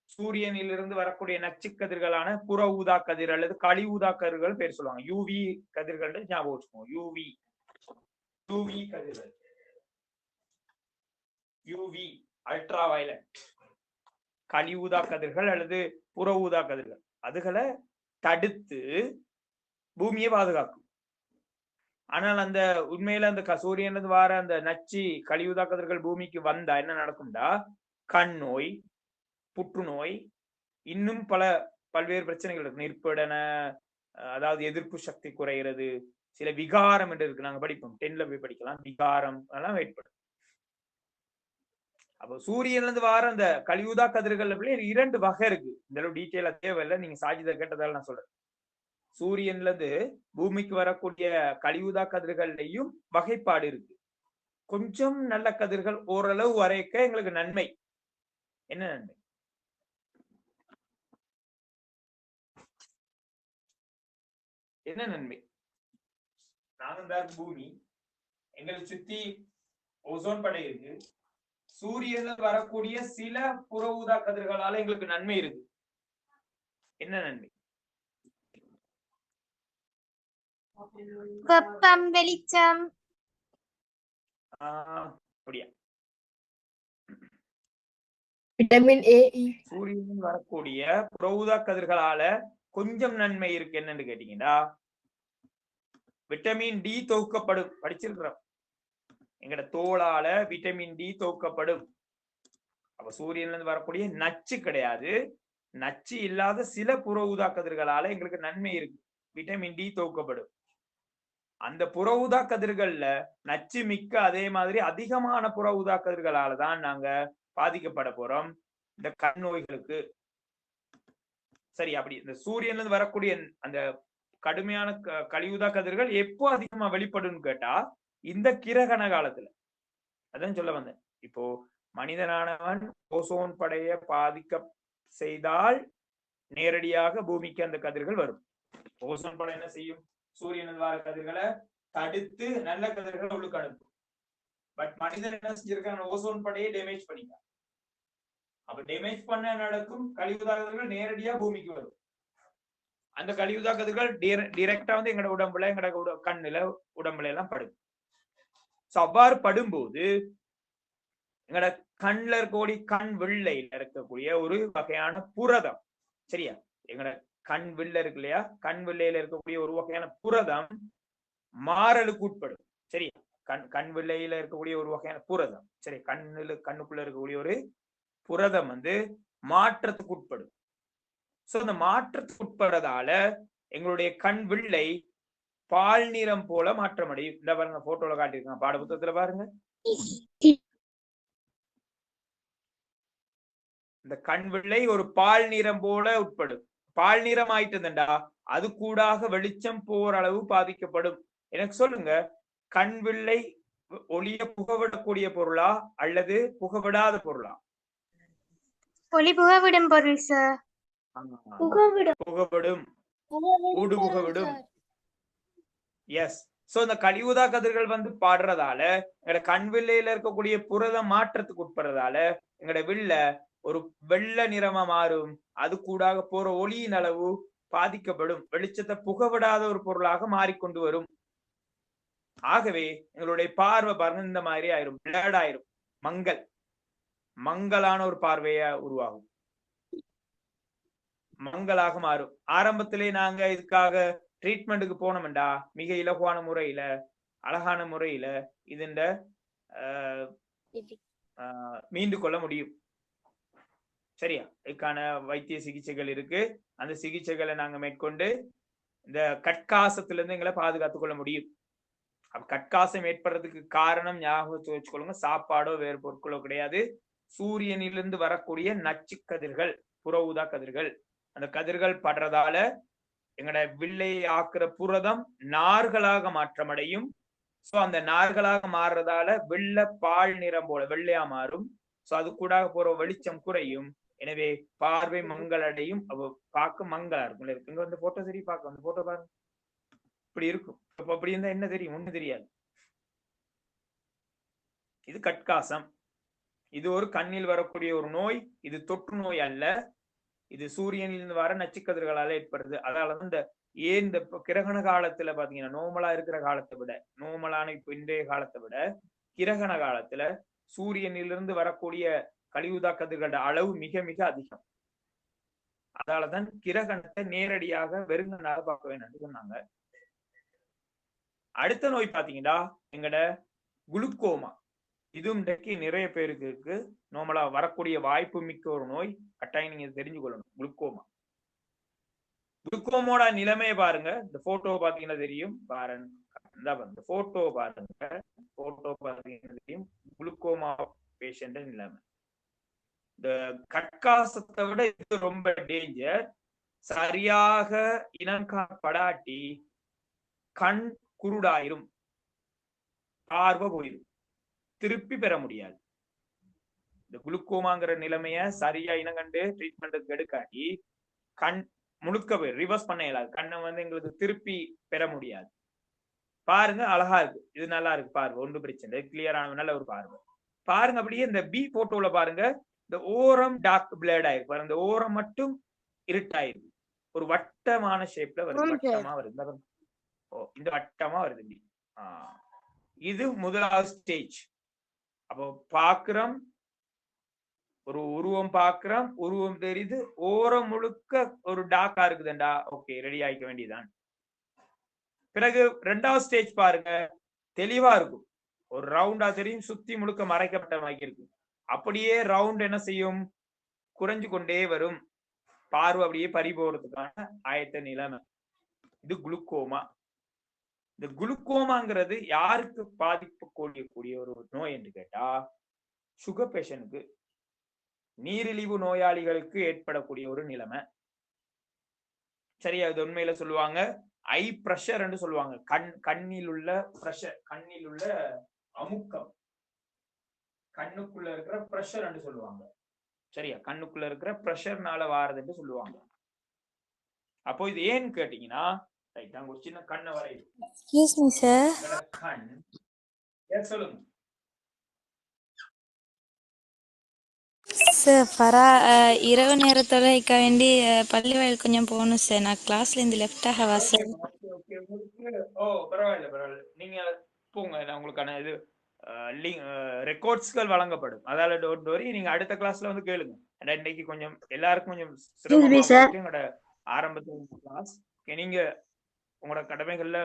சூரியனிலிருந்து வரக்கூடிய நச்சு கதிர்களான புற ஊதா கதிர் அல்லது களி ஊதா கதிர்கள் பேர் சொல்லுவாங்க. யூவி கதிர்கள் ஞாபகம் வச்சுக்கோங்க. யூவி கதிர்கள், யூவி அல்ட்ரா வயலட், களி ஊதா கதிர்கள் அல்லது புற ஊதா கதிர்கள், அதுகளை தடுத்து பூமியை பாதுகாக்கும். ஆனால் அந்த உண்மையில அந்த சூரியன் வார அந்த நச்சு கழிவுதா கதிர்கள் பூமிக்கு வந்தா என்ன நடக்கும்டா, கண் நோய், புற்றுநோய், இன்னும் பல்வேறு பிரச்சனைகள் இருக்கு. நிற்படன, அதாவது எதிர்ப்பு சக்தி குறைகிறது, சில விகாரம் என்று இருக்கு. நாங்க படிப்போம், 10ல போய் படிக்கலாம். விகாரம் எல்லாம் ஏற்படும். அப்போ சூரியன்ல இருந்து வார அந்த கழிவுதா கதிர்கள் 2 வகை இருக்கு. இந்த அளவு டீட்டெயிலா தேவையில்லை, நீங்க சாஜிதா கேட்டதால நான் சொல்றேன். சூரியன்ல இருந்து பூமிக்கு வரக்கூடிய கழிவுதா கதிர்கள்லையும் வகைப்பாடு இருக்கு. கொஞ்சம் நல்ல கதிர்கள் ஓரளவு வரைக்க எங்களுக்கு நன்மை. என்ன நன்மை? என்ன நன்மை? நாங்க பூமி, எங்களை சுத்தி ஓசோன் படை இருக்கு. சூரியன்ல வரக்கூடிய சில புற ஊதா கதிர்களால எங்களுக்கு நன்மை இருக்கு. என்ன நன்மை? வெப்பம், வெளிச்சம். அப்படியா? விட்டமின் ஏ, சூரியனில் வரக்கூடிய புற ஊதா கதிர்களால கொஞ்சம் நன்மை இருக்கு. என்னன்னு கேட்டீங்கன்னா, விட்டமின் டி தொகுக்கப்படும். படிச்சிருக்கிறோம், எங்கட தோளால விட்டமின் டி தொகுக்கப்படும். அப்ப சூரியன்ல இருந்து வரக்கூடிய நச்சு கிடையாது, நச்சு இல்லாத சில புற ஊதா கதிர்களால எங்களுக்கு நன்மை இருக்கு. விட்டமின் டி தொகுக்கப்படும். அந்த புற ஊதா கதிர்கள்ல நச்சு மிக்க அதே மாதிரி அதிகமான புற ஊதா கதிர்களால தான் நாங்க பாதிக்கப்பட போறோம் இந்த கண் நோய்களுக்கு. சரி, அப்படி இந்த சூரியன்ல இருந்து வரக்கூடிய அந்த கடுமையான கழிவுதா கதிர்கள் எப்போ அதிகமா வெளிப்படும் கேட்டா, இந்த கிரகண காலத்துல. அதான் சொல்ல வந்தேன். இப்போ மனிதனானவன் ஓசோன் படைய பாதிக்க செய்தால் நேரடியாக பூமிக்கு அந்த கதிர்கள் வரும். ஓசோன் படை என்ன செய்யும்? சூரியனில் வர கதிர்களை தடுத்து நல்ல கதிர்களை உள்ளுக்கு அனுப்பும். பட் மனிதன் என்ன செஞ்சிருக்காங்க? ஓசோன் படையை டேமேஜ் பண்ணிட்டான். அப்ப டேமேஜ் பண்ண நடக்கும் கழிவுதா கதிர்கள் நேரடியா பூமிக்கு வரும். அந்த கழிவுதா கதிர்கள் டைரக்டா வந்து எங்களோட உடம்புல, எங்களோட கண்ணுல, உடம்புல எல்லாம் படும். அவ்வாறு படும்போது எங்களோட கண்ல இருக்கக்கூடிய கண் வெள்ளையில இருக்கக்கூடிய ஒரு வகையான புரதம், சரியா, எங்களோட கண் வெள்ளை இருக்கு இல்லையா, கண் வெள்ளையில இருக்கக்கூடிய ஒரு வகையான புரதம் மாறலுக்கு உட்படும். சரியா, கண் வெள்ளையில இருக்கக்கூடிய ஒரு வகையான புரதம், சரி, கண்ணுக்குள்ள இருக்கக்கூடிய ஒரு புரதம் வந்து மாற்றத்துக்கு உட்படும். சோ அந்த மாற்றத்துக்கு உட்படுறதால எங்களுடைய கண் வெள்ளை பால் நிறம் போல மாற்றம் அடையும். இந்த பாருங்க, போட்டோல காட்டியிருக்காங்க, பாட புத்தகத்துல பாருங்க. இந்த கண் வெள்ளை ஒரு பால் நிறம் போல உட்படும். பால் நிறம் ஆயிட்டுதுண்டா அது கூடாக வெளிச்சம் போற அளவு பாதிக்கப்படும். எனக்கு சொல்லுங்க, கண் வெள்ளை ஒளிய புகவிடக்கூடிய பொருளா அல்லது புகவிடாத பொருளா? ஒளி புகவிடும் பொருள் சார். புகவிடும், ஊடு புகவிடும். எஸ். சோ இந்த கழிவுதா கதிர்கள் வந்து பாடுறதால எங்களோட கண் வெள்ளையில இருக்கக்கூடிய புரத மாற்றத்துக்கு உட்படுறதால எங்களோட வில்ல ஒரு வெள்ளை நிறமா மாறும். அது கூடாக போற ஒளியின் அளவு பாதிக்கப்படும். வெளிச்சத்தை புகவிடாத ஒரு பொருளாக மாறிக்கொண்டு வரும். ஆகவே எங்களுடைய பார்வை பாருங்க இந்த மாதிரி ஆயிரும், பிளட் ஆயிரும், மங்கலான ஒரு பார்வையா உருவாகும், மங்கலாக மாறும். ஆரம்பத்திலே நாங்க இதுக்காக ட்ரீட்மெண்ட்டுக்கு போனோம்டா மிக இலகுவான முறையில அழகான முறையில இதுண்ட மீண்டு கொள்ள முடியும். சரியா? இதுக்கான வைத்திய சிகிச்சைகள் இருக்கு. அந்த சிகிச்சைகளை நாங்க மேற்கொண்டு இந்த கட்காசத்துல இருந்து எங்களை பாதுகாத்துக் கொள்ள முடியும். அப்ப கட்காசம் ஏற்படுறதுக்கு காரணம் ஞாபகத்தை வச்சுக்கொள்ளுங்க, சாப்பாடோ வேறு பொருட்களோ கிடையாது. சூரியனிலிருந்து வரக்கூடிய நச்சு கதிர்கள், புற ஊதா கதிர்கள். அந்த கதிர்கள் படுறதால எங்களோட வில்லை ஆக்குற புரதம் நார்களாக மாற்றமடையும். சோ அந்த நார்களாக மாறுறதால வெள்ளை பால் நிறம் போல வெள்ளையா மாறும். சோ அது கூட போற வெளிச்சம் குறையும். எனவே பார்வை மங்களடையும். பார்க்க மங்களா இருக்கும். இங்க வந்து போட்டோ சரி பார்க்க அந்த போட்டோ பாருங்க, இப்படி இருக்கும். அப்ப அப்படி இருந்தா என்ன தெரியும்? ஒண்ணு தெரியாது. இது கட்காசம். இது ஒரு கண்ணில் வரக்கூடிய ஒரு நோய். இது தொற்று நோய் அல்ல. இது சூரியனிலிருந்து வர நச்சுக்கதிர்களால ஏற்படுது. அதனாலதான் இந்த கிரகண காலத்துல பாத்தீங்கன்னா நோமலா இருக்கிற காலத்தை விட, நோமலான இப்ப இன்றைய காலத்தை விட கிரகண காலத்துல சூரியனிலிருந்து வரக்கூடிய கழிவுதா கதிர்களோட அளவு மிக மிக அதிகம். அதனாலதான் கிரகணத்தை நேரடியாக வெறுங்கனால பார்க்க வேணும்னு சொன்னாங்க. அடுத்த நோய் பாத்தீங்கன்னா எங்கட குளுக்கோமா. இதுவும் இன்றைக்கு நிறைய பேருக்கு இருக்கு. நோமலா வரக்கூடிய வாய்ப்பு மிக்க ஒரு நோய். கட்டாயம் நீங்க தெரிஞ்சு கொள்ளணும். குளுக்கோமோட நிலைமையை பாருங்க. இந்த போட்டோ பாத்தீங்கன்னா தெரியும். பாருங்க, இந்த போட்டோ பாருங்க. போட்டோ பாத்தீங்கன்னா தெரியும் குளுக்கோமா பேஷண்ட் நிலைமை. இந்த கட்காசத்தை விட இது ரொம்ப டேஞ்சர். சரியாக இனங்காணப்படாட்டி கண் குருடாயிரும், பார்வை போயிடும், திருப்பி பெற முடியாது. இந்த குளுக்கோமாங்கிற நிலைமைய சரியா இனங்கண்டு ட்ரீட்மெண்ட்டுக்கு எடுக்காட்டி கண் முழுக்க போய் ரிவர்ஸ் பண்ண இயலாது. கண்ணை வந்து எங்களுக்கு திருப்பி பெற முடியாது. பாருங்க, அழகா இருக்கு, இது நல்லா இருக்கு பார்வை, ஒன்றும் பிரச்சனை கிளியரான நல்ல ஒரு பார்வை. பாருங்க அப்படியே இந்த பி போட்டோல பாருங்க, இந்த ஓரம் டார்க் பிளேட் ஆயிருக்கு பாருங்க. இந்த ஓரம் மட்டும் இருட்டாயிருக்கு, ஒரு வட்டமான ஷேப்ல வருது, வட்டமா வருது. ஓ, இந்த வட்டமா வருது. இது முதலாவது ஸ்டேஜ். அப்போ பாக்குறோம், ஒரு உருவம் பாக்குறோம், உருவம் தெரியுது, ஓரம் முழுக்க ஒரு டார்க்கா இருக்குதுண்டா, ஓகே ரெடி ஆயிக்க வேண்டியதான். பிறகு ரெண்டாவது ஸ்டேஜ் பாருங்க, தெளிவா இருக்கும், ஒரு ரவுண்டா தெரியும், சுத்தி முழுக்க மறைக்கப்பட்ட மாதிரி இருக்கு. அப்படியே ரவுண்ட் என்ன செய்யும், குறைஞ்சு கொண்டே வரும், பார்வை அப்படியே பறி போறதுக்கான ஆயத்த நிலைமை. இது குளுக்கோமா. இந்த குளுக்கோமாங்கிறது யாருக்கு பாதிப்பு கூடிய ஒரு நோய் என்று கேட்டா, சுகர் பேஷண்ட்க்கு, நீரிழிவு நோயாளிகளுக்கு ஏற்படக்கூடிய ஒரு நிலைமை. சரியா? இது உண்மையில சொல்லுவாங்க ஐ பிரஷர் என்று சொல்லுவாங்க. கண்ணில் உள்ள பிரஷர், கண்ணில் உள்ள அமுக்கம், கண்ணுக்குள்ள இருக்கிற பிரஷர் என்று சொல்லுவாங்க. சரியா? கண்ணுக்குள்ள இருக்கிற பிரஷர்னால வாரது என்று சொல்லுவாங்க. அப்போ இது ஏன்னு கேட்டீங்கன்னா, ஒரு சின்ன கண்ணை வரையுது. Excuse me sir. கண் சொல்லுங்க சார். இரவு நேரத்தோட இக்க வேண்டி பள்ளி வாயில் கொஞ்சம் போகணும் சார். நான் கிளாஸ்ல இருந்து லெஃப்ட் ஆகவா சார்? ஓ பரவாயில்ல பரவாயில்ல, நீங்க போங்க. நான் உங்களுக்கான இது ரெக்கார்ட்ஸ்கள் வழங்கப்படும். அதால டோன்ட் வரி, நீங்க அடுத்த கிளாஸ்ல வந்து கேளுங்க. இன்னைக்கு கொஞ்சம் எல்லாருக்கும் கொஞ்சம் சிரமமா ஆரம்பத்துல கிளாஸ். நீங்க உங்களோட கடமைகள்ல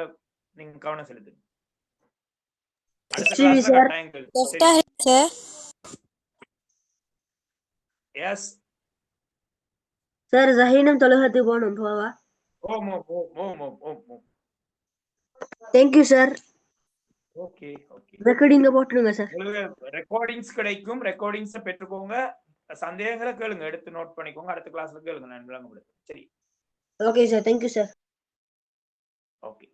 நீங்க கவனம் செலுத்துங்க. அடுத்த கிளாஸ்ல கட்டாயங்கள். எஸ் சார், ஜஹீனம் தொழுகத்துக்கு போகணும், போவா? ஓம் ஓம் ஓம் ஓம் ஓம் ஓம். Thank you sir. ஓகே ஓகே, ரெக்கார்டிங்க போட்டுருங்க சார். உங்களுக்கு ரெக்கார்டிங்ஸ் கிடைக்கும், ரெக்கார்டிங்ஸ் பெற்றுக்கோங்க. சந்தேகங்களை கேளுங்க, எடுத்து நோட் பண்ணிக்கோங்க. அடுத்த கிளாஸ்ல கேளுங்க, நான் விளங்கப்படுது. சரி, okay sir, thank you sir. Okay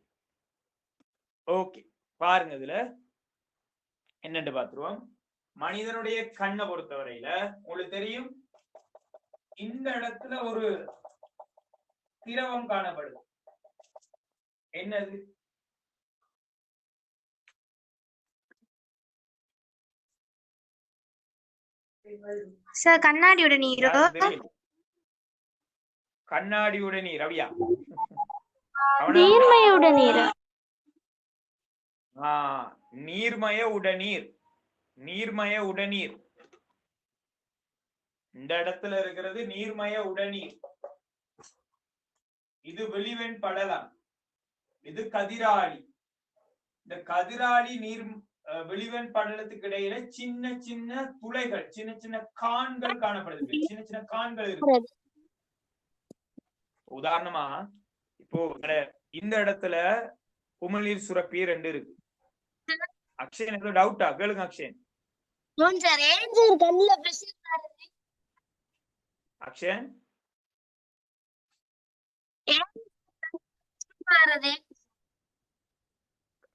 okay, பாருங்க இதுல என்னன்னு பாத்துருவோம். மனிதனுடைய கண்ணை பொறுத்தவரையில உங்களுக்கு தெரியும், இந்த இடத்துல ஒரு திரவம் காணப்படுது. என்னது? சார் கண்ணாடியோட நீரோ? யாருக்கு தெரியும்? கண்ணாடியோட நீர் ரவியா? கவனம். நீர்மையோட நீரா? நீர்மய உடநீர். நீர்மய உடநீர் இந்த இடத்துல இருக்கிறது நீர்மய உடநீர். இது வெளிவெண் படலம். இது கதிராளி. இந்த கதிராளி நீர் வெளிவெண் படலத்துக்கு இடையில சின்ன சின்ன துளைகள், சின்ன சின்ன கான்கள் காணப்படுது. சின்ன சின்ன கான்கள் இருக்கு. உதாரணமா இப்போ இந்த இடத்துல உமிழ்நீர் சுரப்பி 2 இருக்கு. அக்ஷயன் ஏதோ டவுட்டா? கேளுங்க அக்ஷயன். அக்ஷயன்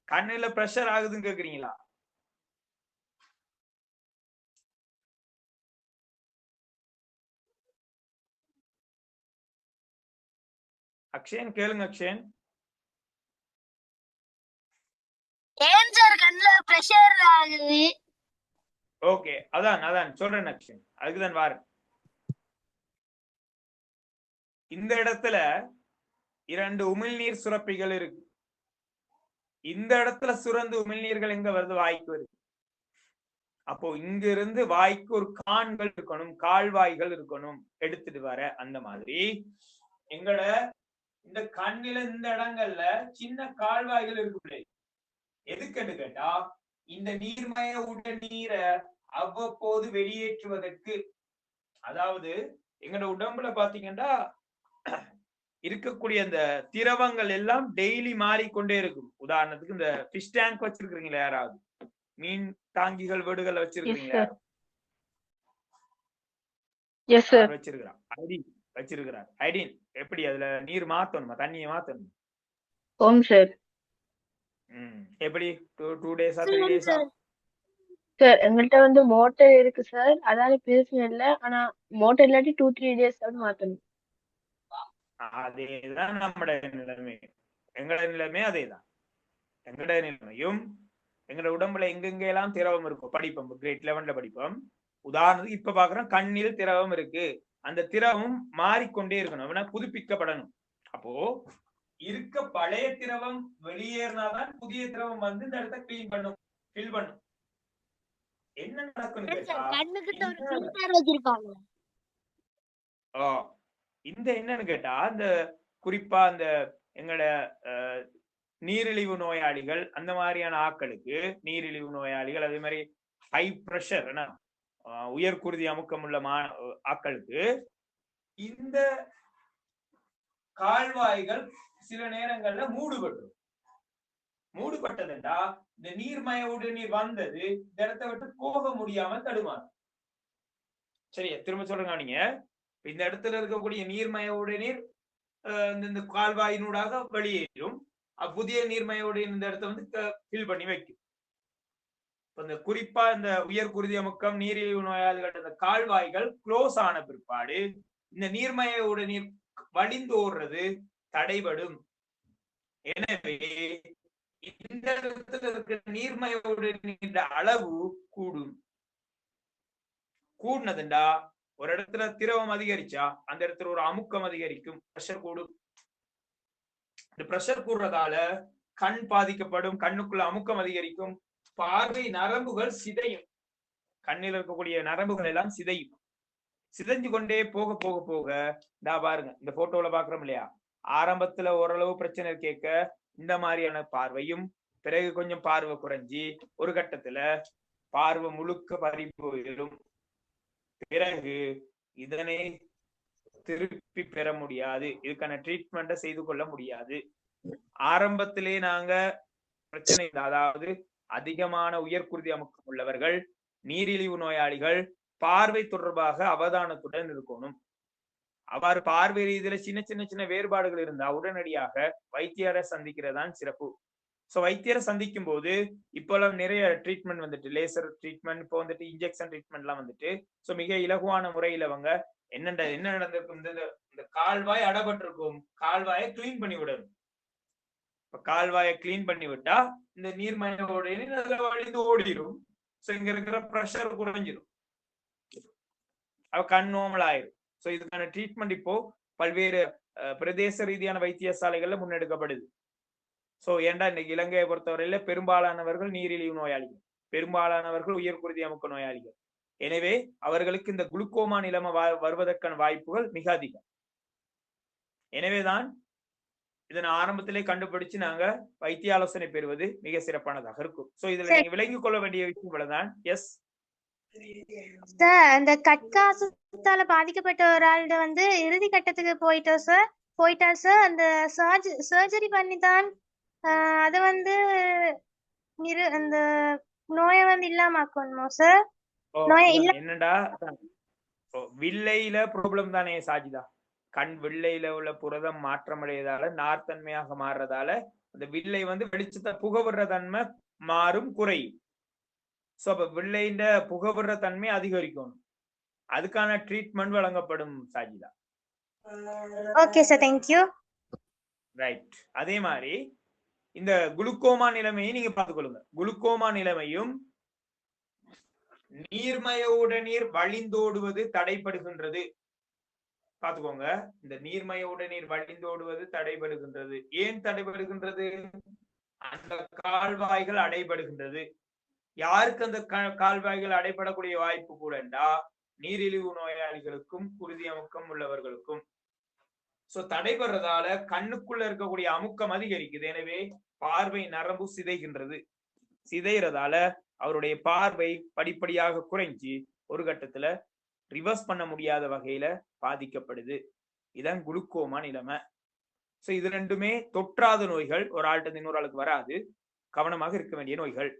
கண்ணுல பிரஷர் ஆகுதுன்னு கேக்குறீங்களா? அக்ஷயன் கேளுங்க அக்ஷயன். ஓகே, அதான் சொல்றேன் அக்ஷயன். அதுக்குதான் வாரேன். இந்த இடத்துல 2 உமிழ்நீர் சுரப்பிகள் இருக்கு. இந்த இடத்துல சுரந்து உமிழ்நீர்கள் எங்க வருது? வாய்க்கு வருது. அப்போ இங்க இருந்து வாய்க்கு ஒரு கான்கள் இருக்கணும், கால்வாய்கள் இருக்கணும் எடுத்துட்டு வர. அந்த மாதிரி எங்கட இந்த கண்ணில இந்த இடங்கள்ல சின்ன கால்வாய்கள் இருக்கு. எதுக்குன்னு கேட்டா இந்த நீர்மய உடநீரை அவ்வப்போது வெளியேற்றுவதற்கு. அதாவது எங்கட உடம்புல பாத்தீங்கன்னா இருக்கக்கூடிய அந்த திரவங்கள் எல்லாம் டெய்லி மாறிக்கொண்டே இருக்கும். உதாரணத்துக்கு இந்த ஃபிஷ் டேங்க் வச்சிருக்கீங்களா? யாராவது மீன் தாங்கிகள் வீடுகள் வச்சிருக்கீங்களா? வச்சிருக்கிறார். ஐடின் எப்படி அதுல நீர் மாத்தணுமா? தண்ணியை மாத்தணும். எப்படி 2 டேஸா 3 டேஸா? சார் எங்கள்கிட்ட வந்து மோட்டர் இருக்கு சார், அதால பிரச்சனை இல்லை. ஆனா மோட்டர் இல்லாட்டி 2-3 டேஸ் மாத்தணும். அதேதான் நம்மட நிலைமை. எங்கட நிலைமை அதேதான். எங்கட நிலைமையும் எங்கட உடம்புல எங்கெங்க எல்லாம் திரவம் இருக்கும் படிப்போம். கிரேட் 11ல படிப்போம். உதாரணத்துக்கு இப்ப பாக்குறோம், கண்ணில் திரவம் இருக்கு. அந்த திரவம் மாறிக்கொண்டே இருக்கணும், புதுப்பிக்கப்படணும். அப்போ இருக்க பழைய திரவம் வெளியேறினாதான் புதிய திரவம் வந்து இந்த இடத்த கிளீன் பண்ணும், ஃபில் பண்ணும். என்ன நடக்கும் இந்த என்னன்னு கேட்டா, இந்த குறிப்பா இந்த எங்கட நீரிழிவு நோயாளிகள், அந்த மாதிரியான ஆட்களுக்கு, நீரிழிவு நோயாளிகள், அதே மாதிரி ஹை பிரஷர், உயர் குருதி அமுக்கம் உள்ள ஆட்களுக்கு இந்த கால்வாய்கள் சில நேரங்கள்ல மூடுபட்டதுண்டா இந்த நீர்மய உடநீர் வந்தது இந்த இடத்தை விட்டு போக முடியாம தடுமாறும். சரியா? திரும்ப சொல்றேங்க. நீங்க இந்த இடத்துல இருக்கக்கூடிய நீர்மய உடநீர் இந்த கால்வாயினூடாக வெளியேறும். புதிய நீர்மய உடநீர் இந்த இடத்த வந்து ஃபில் பண்ணி வைக்கும். இந்த குறிப்பா இந்த உயர் குருதி அமுக்கம், நீரிழிவு நோயாளிகள் இந்த கால்வாய்கள் க்ளோஸ் ஆன பிற்பாடு இந்த நீர்மய உடநீர் வழிந்து ஓடுறது தடைபடும். எனவே இந்த இடத்துல இருக்கிற நீர்மய உடநீர் அளவு கூடுனதுண்டா ஒரு இடத்துல திரவம் அதிகரிச்சா அந்த இடத்துல ஒரு அமுக்கம் அதிகரிக்கும், பிரஷர் கூடும். இந்த பிரஷர் கூடுறதால கண் பாதிக்கப்படும், கண்ணுக்குள்ள அமுக்கம் அதிகரிக்கும், பார்வை நரம்புகள் சிதையும். கண்ணில் இருக்கக்கூடிய நரம்புகள் எல்லாம் சிதையும். சிதைஞ்சு கொண்டே போக போக போக பாருங்க, இந்த போட்டோல பாக்குறோம் இல்லையா, ஆரம்பத்துல ஓரளவு பிரச்சனை கேட்க இந்த மாதிரியான பார்வையும், பிறகு கொஞ்சம் பார்வை குறைஞ்சி ஒரு கட்டத்துல பார்வை முழுக்க பறி போயிடும். பிறகு இதனை திருப்பி பெற முடியாது, இதுக்கான ட்ரீட்மெண்ட்டை செய்து கொள்ள முடியாது. ஆரம்பத்திலே நாங்க பிரச்சனை, அதாவது அதிகமான உயர்குருதி அமுக்கம் உள்ளவர்கள், நீரிழிவு நோயாளிகள் பார்வை தொடர்பாக அவதானத்துடன் இருக்கணும். அவ்வாறு பார்வை ரீதியில சின்ன சின்ன சின்ன வேறுபாடுகள் இருந்தா உடனடியாக வைத்தியரை சந்திக்கிறதான் சிறப்பு. சோ வைத்தியரை சந்திக்கும் போது இப்பெல்லாம் நிறைய ட்ரீட்மெண்ட் வந்துட்டு, லேசர் ட்ரீட்மெண்ட், இப்போ வந்துட்டு இன்ஜெக்ஷன் ட்ரீட்மெண்ட் எல்லாம் வந்துட்டு, சோ மிக இலகுவான முறையில அவங்க என்ன நடந்திருக்கும், இந்த கால்வாய் அடப்பட்டிருக்கும், கால்வாயை கிளீன் பண்ணி விடணும். இப்ப கால்வாயை கிளீன் பண்ணி விட்டா இந்த நீர்மய வழிந்து ஓடிடும். சோ இங்க இருக்கிற பிரஷர் குறைஞ்சிடும். அவ கண் நோமல் ஆயிரும். ஸோ இதுக்கான ட்ரீட்மெண்ட் இப்போ பல்வேறு பிரதேச ரீதியான வைத்தியசாலைகள்ல முன்னெடுக்கப்படுது. ஸோ ஏன்டா இன்னைக்கு இலங்கையை பொறுத்தவரையில பெரும்பாலானவர்கள் நீரிழிவு நோயாளிகள், பெரும்பாலானவர்கள் உயர்குருதி அமுக்க நோயாளிகள். எனவே அவர்களுக்கு இந்த குளுக்கோமா நிலைமை வருவதற்கான வாய்ப்புகள் மிக அதிகம். எனவேதான் இதன் ஆரம்பத்திலே கண்டுபிடிச்சு நாங்க வைத்திய ஆலோசனை பெறுவது மிக சிறப்பானதாக இருக்கும். சோ இதுல நீங்க விளங்கிக் கொள்ள வேண்டிய விஷயம் இவ்வளவுதான். எஸ் சார், அந்த கட்காசத்தால பாதிக்கப்பட்ட ஒரு ஆள்கிட்ட வந்து இறுதி கட்டத்துக்கு போயிட்டார் சார். அந்த சர்ஜரி பண்ணி தான் அதை வந்து அந்த நோயை வந்து இல்லாம ஆக்கணுமா சார்? என்னடா வில்லையில ப்ராப்ளம் தானே சாஜிதா? கண் வெள்ளையில உள்ள புரதம் மாற்றமடையதால நார்த்தன்மையாக மாறுறதால அந்த வில்லை வந்து வெளிச்சத்தை புகவிடுற தன்மை மாறும், குறையும். சோ அப்ப வெள்ளையின் புகவிடுற தன்மை அதிகரிக்கணும். அதுக்கான ட்ரீட்மெண்ட் வழங்கப்படும் Sajida. Okay sir, thank you. Right. அதே மாதிரி இந்த குளுக்கோமா நிலைமையை நீங்க பார்த்துக்கொள்ளுங்க. குளுக்கோமா நிலைமையும் நீர்மயோட நீர் வழிந்தோடுவது தடைப்படுகின்றது. பாத்துக்கோங்க, இந்த நீர்மயோட நீர் வழிந்தோடுவது தடைபடுகின்றது. ஏன் தடைபடுகின்றது? அந்த கால்வாய்கள் அடைபடுகின்றது. யாருக்கு அந்த கால்வாய்கள் அடைபடக்கூடிய வாய்ப்பு கூடண்டா? நீரிழிவு நோயாளிகளுக்கும் குருதி அமுக்கம் உள்ளவர்களுக்கும். சோ தடைபடுறதால கண்ணுக்குள்ள இருக்கக்கூடிய அமுக்கம் அதிகரிக்குது. எனவே பார்வை நரம்பு சிதைகின்றது. சிதைறதால அவருடைய பார்வை படிப்படியாக குறைஞ்சி ஒரு கட்டத்துல ரிவர்ஸ் பண்ண முடியாத வகையில பாதிக்கப்படுது. இதான் குளுக்கோமா நிலைமை. சோ இது ரெண்டுமே தொற்றாத நோய்கள், ஒரு ஆள்கிட்ட இன்னொரு ஆளுக்கு வராது, கவனமாக இருக்க வேண்டிய நோய்கள்.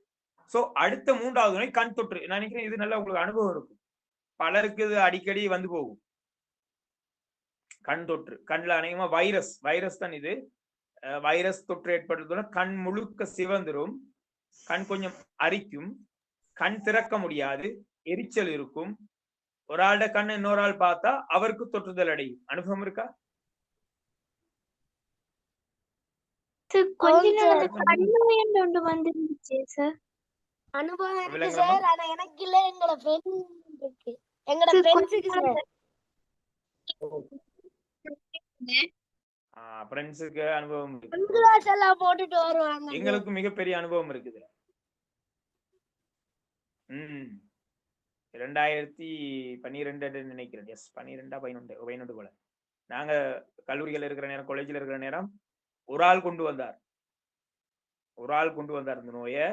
சோ அடுத்த மூன்றாவது நோய் கண் தொற்று. நான் நினைக்கிறேன் இது நல்ல உங்களுக்கு அனுபவம் இருக்கும். பலருக்கு இது அடிக்கடி வந்து போகும். கண் தொற்று, கண்ணில் அநேகமா வைரஸ் தான் இது. வைரஸ் தொற்று ஏற்படுறதுனா கண் முழுக்க சிவந்துரும், கண் கொஞ்சம் அரிக்கும், கண் திறக்க முடியாது, எரிச்சல் இருக்கும். ஒரு ஆளோட கண்ணு இன்னொரு ஆள் பார்த்தா அவருக்கு தொற்றுதல் அடையும். அனுபவம் இருக்கா? அனுபவம் இருக்கு சார். ஆனா எனக்கு இல்ல, எங்களோட ஃப்ரெண்ட்ஸ்க்கு ஃப்ரெண்ட்ஸுக்கு அனுபவம் எல்லாம் போட்டுட்டு வருவாங்க. எங்களுக்கு மிகப்பெரிய அனுபவம் இருக்குது. 2012 நினைக்கிறேன். எஸ் 12 போல. நாங்க கல்லூரிகள் இருக்கிற நேரம், காலேஜில் இருக்கிற நேரம் ஒரு ஆள் கொண்டு வந்தார் இந்த நோயை.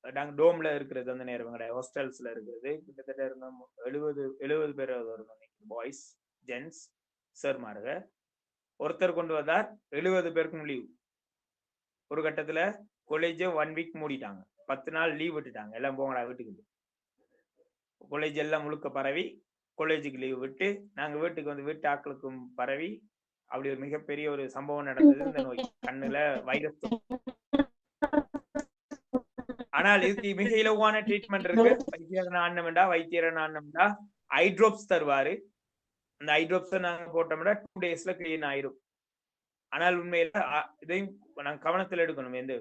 நாங்க டோம்ல இருக்கிறது அந்த நேரம், எங்களுடைய ஹாஸ்டல்ஸ்ல இருக்கிறது. கிட்டத்தட்ட இருந்தோம் 70 பேர் பாய்ஸ், ஜென்ஸ், சார்மாருக. ஒருத்தர் கொண்டு வந்தார், 70 பேருக்கும் லீவ். ஒரு கட்டத்துல காலேஜ் 1 வீக் மூடிட்டாங்க, 10 நாள் லீவ் விட்டுட்டாங்க. எல்லாம் போங்கடா வீட்டுக்கு. காலேஜ் எல்லாம் முழுக்க பரவி காலேஜுக்கு லீவ் விட்டு நாங்க வீட்டுக்கு வந்து வீட்டு ஆக்களுக்கும் பரவி அப்படி ஒரு மிகப்பெரிய ஒரு சம்பவம் நடந்தது. இந்த நோய் கண்ணுல வைரஸ். ஆனால் இதுக்கு மிக இலவான ட்ரீட்மெண்ட் இருக்கு. வைத்தியரை நாண்டா ஐட்ரோப்ஸ் தருவாரு. அந்த ஐட்ரோப்ஸை நாங்க போட்டோம்னா 2 டேஸ்ல கிளீன் ஆயிரும். ஆனால் உண்மையில இதையும் நாங்க கவனத்தில் எடுக்கணும். இந்த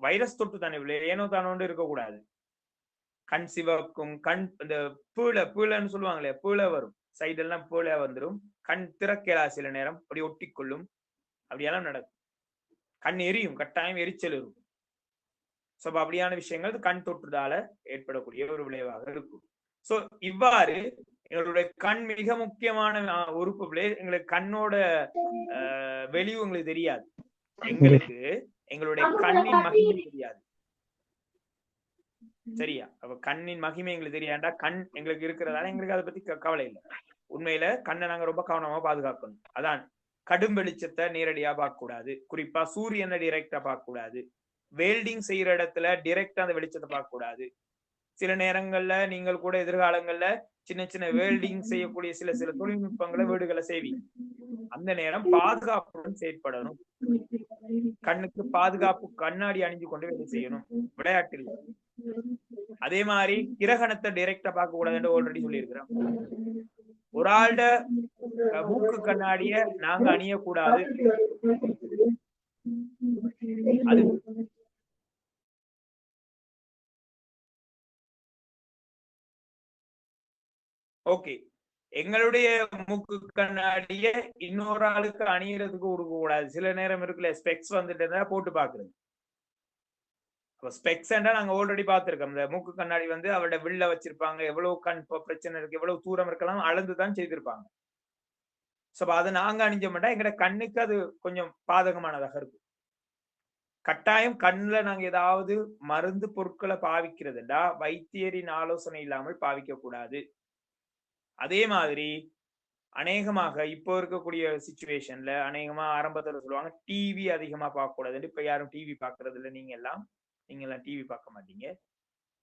வைரஸ் தொட்டு தானே ஏனோ தானோண்டு இருக்கக்கூடாது. கண் சிவக்கும், கண் இந்த பீழன்னு சொல்லுவாங்களே, பீழ வரும், சைடெல்லாம் பீழ வந்துடும், கண் திறக்கலா, சில நேரம் அப்படி ஒட்டிக்கொள்ளும், அப்படியெல்லாம் நடக்கும். கண் எரியும், கட்டாயம் எரிச்சல் இருக்கும். சோ அப்படியான விஷயங்கள் கண் தொற்றுதால ஏற்படக்கூடிய ஒரு விளைவாக இருக்கும். சோ இவ்வாறு எங்களுடைய கண் மிக முக்கியமான உறுப்பு. எங்களுக்கு கண்ணோட வெளிவு எங்களுக்கு தெரியாது. எங்களுக்கு எங்களுடைய கண்ணின் மகிமை தெரியாது. சரியா? அப்ப கண்ணின் மகிமை எங்களுக்கு தெரியாண்டா, கண் எங்களுக்கு இருக்கிறதால எங்களுக்கு அதை பத்தி கவலை இல்லை. உண்மையில கண்ணை நாங்க ரொம்ப கவனமா பாதுகாக்கணும். அதான் கடும் வெளிச்சத்தை நேரடியா பார்க்க கூடாது. குறிப்பா சூரியனை டைரக்டா பார்க்க கூடாது. வெல்டிங் செய்யற இடத்துல டைரக்டா அந்த வெளிச்சத்தை பார்க்க கூடாது. சில நேரங்கள்ல நீங்கள் கூட எதிர்காலங்கள்ல சின்ன சின்ன வெல்டிங் செய்யக்கூடிய சில தொழில்நுட்பங்களை வீடுகளை செய்வீங்க. அந்த நேரம் பாதுகாப்புடன் செயற்படணும். கண்ணுக்கு பாதுகாப்பு கண்ணாடி அணிஞ்சு கொண்டு வேலை செய்யணும், விளையாட்டில். அதே மாதிரி கிரகணத்தை டைரக்டா பார்க்க கூடாதுன்னு ஆல்ரெடி சொல்லியிருக்கிறோம். ஒரு ஆள்ட மூக்கு கண்ணாடிய நாங்க அணியக்கூடாது. அது ஓகே, எங்களுடைய மூக்கு கண்ணாடிய இன்னொரு ஆளுக்கு அணியறதுக்கு கொடுக்க கூடாது. சில நேரம் இருக்குல்ல, ஸ்பெக்ஸ் வந்துட்டு போட்டு பாக்குறது. ஸ்பெக்ஸ் நாங்க ஆல்ரெடி பார்த்திருக்கோம். இந்த மூக்கு கண்ணாடி வந்து அவரோட வில்ல வச்சிருப்பாங்க, எவ்வளவு கண் பிரச்சனை இருக்கு, எவ்வளவு தூரம் இருக்கலாம் அளந்துதான் செய்திருப்பாங்க. சோ அதை நாங்க அணிஞ்ச மாட்டோம். எங்கட கண்ணுக்கு அது கொஞ்சம் பாதகமானதாக இருக்கும். கட்டாயம் கண்ணுல நாங்க ஏதாவது மருந்து பொருட்களை பாவிக்கிறதுண்டா வைத்தியரின் ஆலோசனை இல்லாமல் பாவிக்க கூடாது. அதே மாதிரி அநேகமாக இப்போ இருக்கக்கூடிய சிச்சுவேஷன்ல அநேகமா ஆரம்பத்துல சொல்லுவாங்க டிவி அதிகமா பார்க்க கூடாது. இப்ப யாரும் டிவி பாக்குறது இல்லை. நீங்க எல்லாம் டிவி பார்க்க மாட்டீங்க.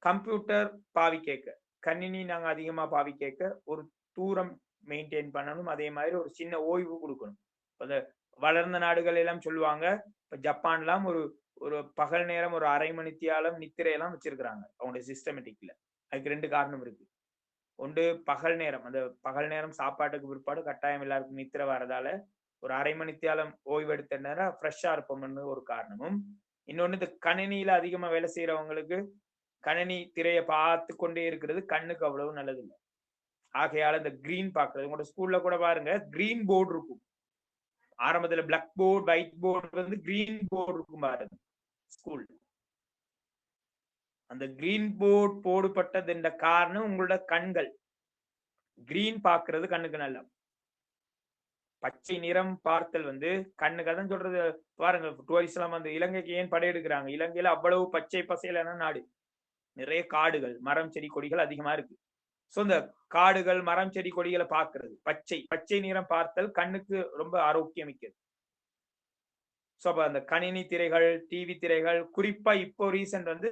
கம்ப்யூட்டர் பாவி கேட்க, கணினி நாங்க அதிகமா பாவி கேட்க ஒரு தூரம் மெயின்டைன் பண்ணணும். அதே மாதிரி ஒரு சின்ன ஓய்வு கொடுக்கணும். அந்த வளர்ந்த நாடுகள் எல்லாம் சொல்லுவாங்க, இப்ப ஜப்பான்லாம் ஒரு பகல் நேரம் ஒரு அரை மணித்தியாலம் நித்திரையெல்லாம் வச்சிருக்கிறாங்க அவங்களுடைய சிஸ்டமேட்டிக்ல. அதுக்கு 2 காரணம் இருக்கு. ஒன்று பகல் நேரம், அந்த பகல் நேரம் சாப்பாட்டுக்கு பிற்பாடு கட்டாயம் எல்லாருக்கும் நித்திரை வரதால ஒரு அரை மணித்தியாலம் ஓய்வு எடுத்த நேரம் ஃப்ரெஷ்ஷா இருப்போம்னு ஒரு காரணமும். இன்னொன்னு, இந்த கணினியில அதிகமா வேலை செய்யறவங்களுக்கு கணினி திரையை பார்த்து கொண்டே இருக்கிறது கண்ணுக்கு அவ்வளவு நல்லது இல்லை. ஆகையால இந்த கிரீன் பாக்குறது, உங்களோட ஸ்கூல்ல கூட பாருங்க கிரீன் போர்டு இருக்கும். ஆரம்பத்துல பிளாக் போர்டு, ஒயிட் போர்டு வந்து கிரீன் போர்டு இருக்கும் பாருங்க ஸ்கூல். அந்த கிரீன் போர்டு போடப்பட்டது என்ற காரணம் உங்களோட கண்கள் கிரீன் பாக்குறது கண்ணுக்கு நல்ல. பச்சை நிறம் பார்த்தல் வந்து கண்ணுக்கு, அதான் சொல்றது பாருங்க. டூரிஸ்ட் எல்லாம் வந்து இலங்கைக்கு ஏன் படையெடுக்கிறாங்க? இலங்கையில அவ்வளவு பச்சை பசையிலான நாடு, நிறைய காடுகள், மரம் செடி கொடிகள் அதிகமா இருக்கு. சோ இந்த காடுகள் மரம் செடி கொடிகளை பார்க்கிறது, பச்சை நிறம் பார்த்தல் கண்ணுக்கு ரொம்ப ஆரோக்கியமிக்கது. சோ அப்ப அந்த கணினி திரைகள், டிவி திரைகள், குறிப்பா இப்போ ரீசன்ட் வந்து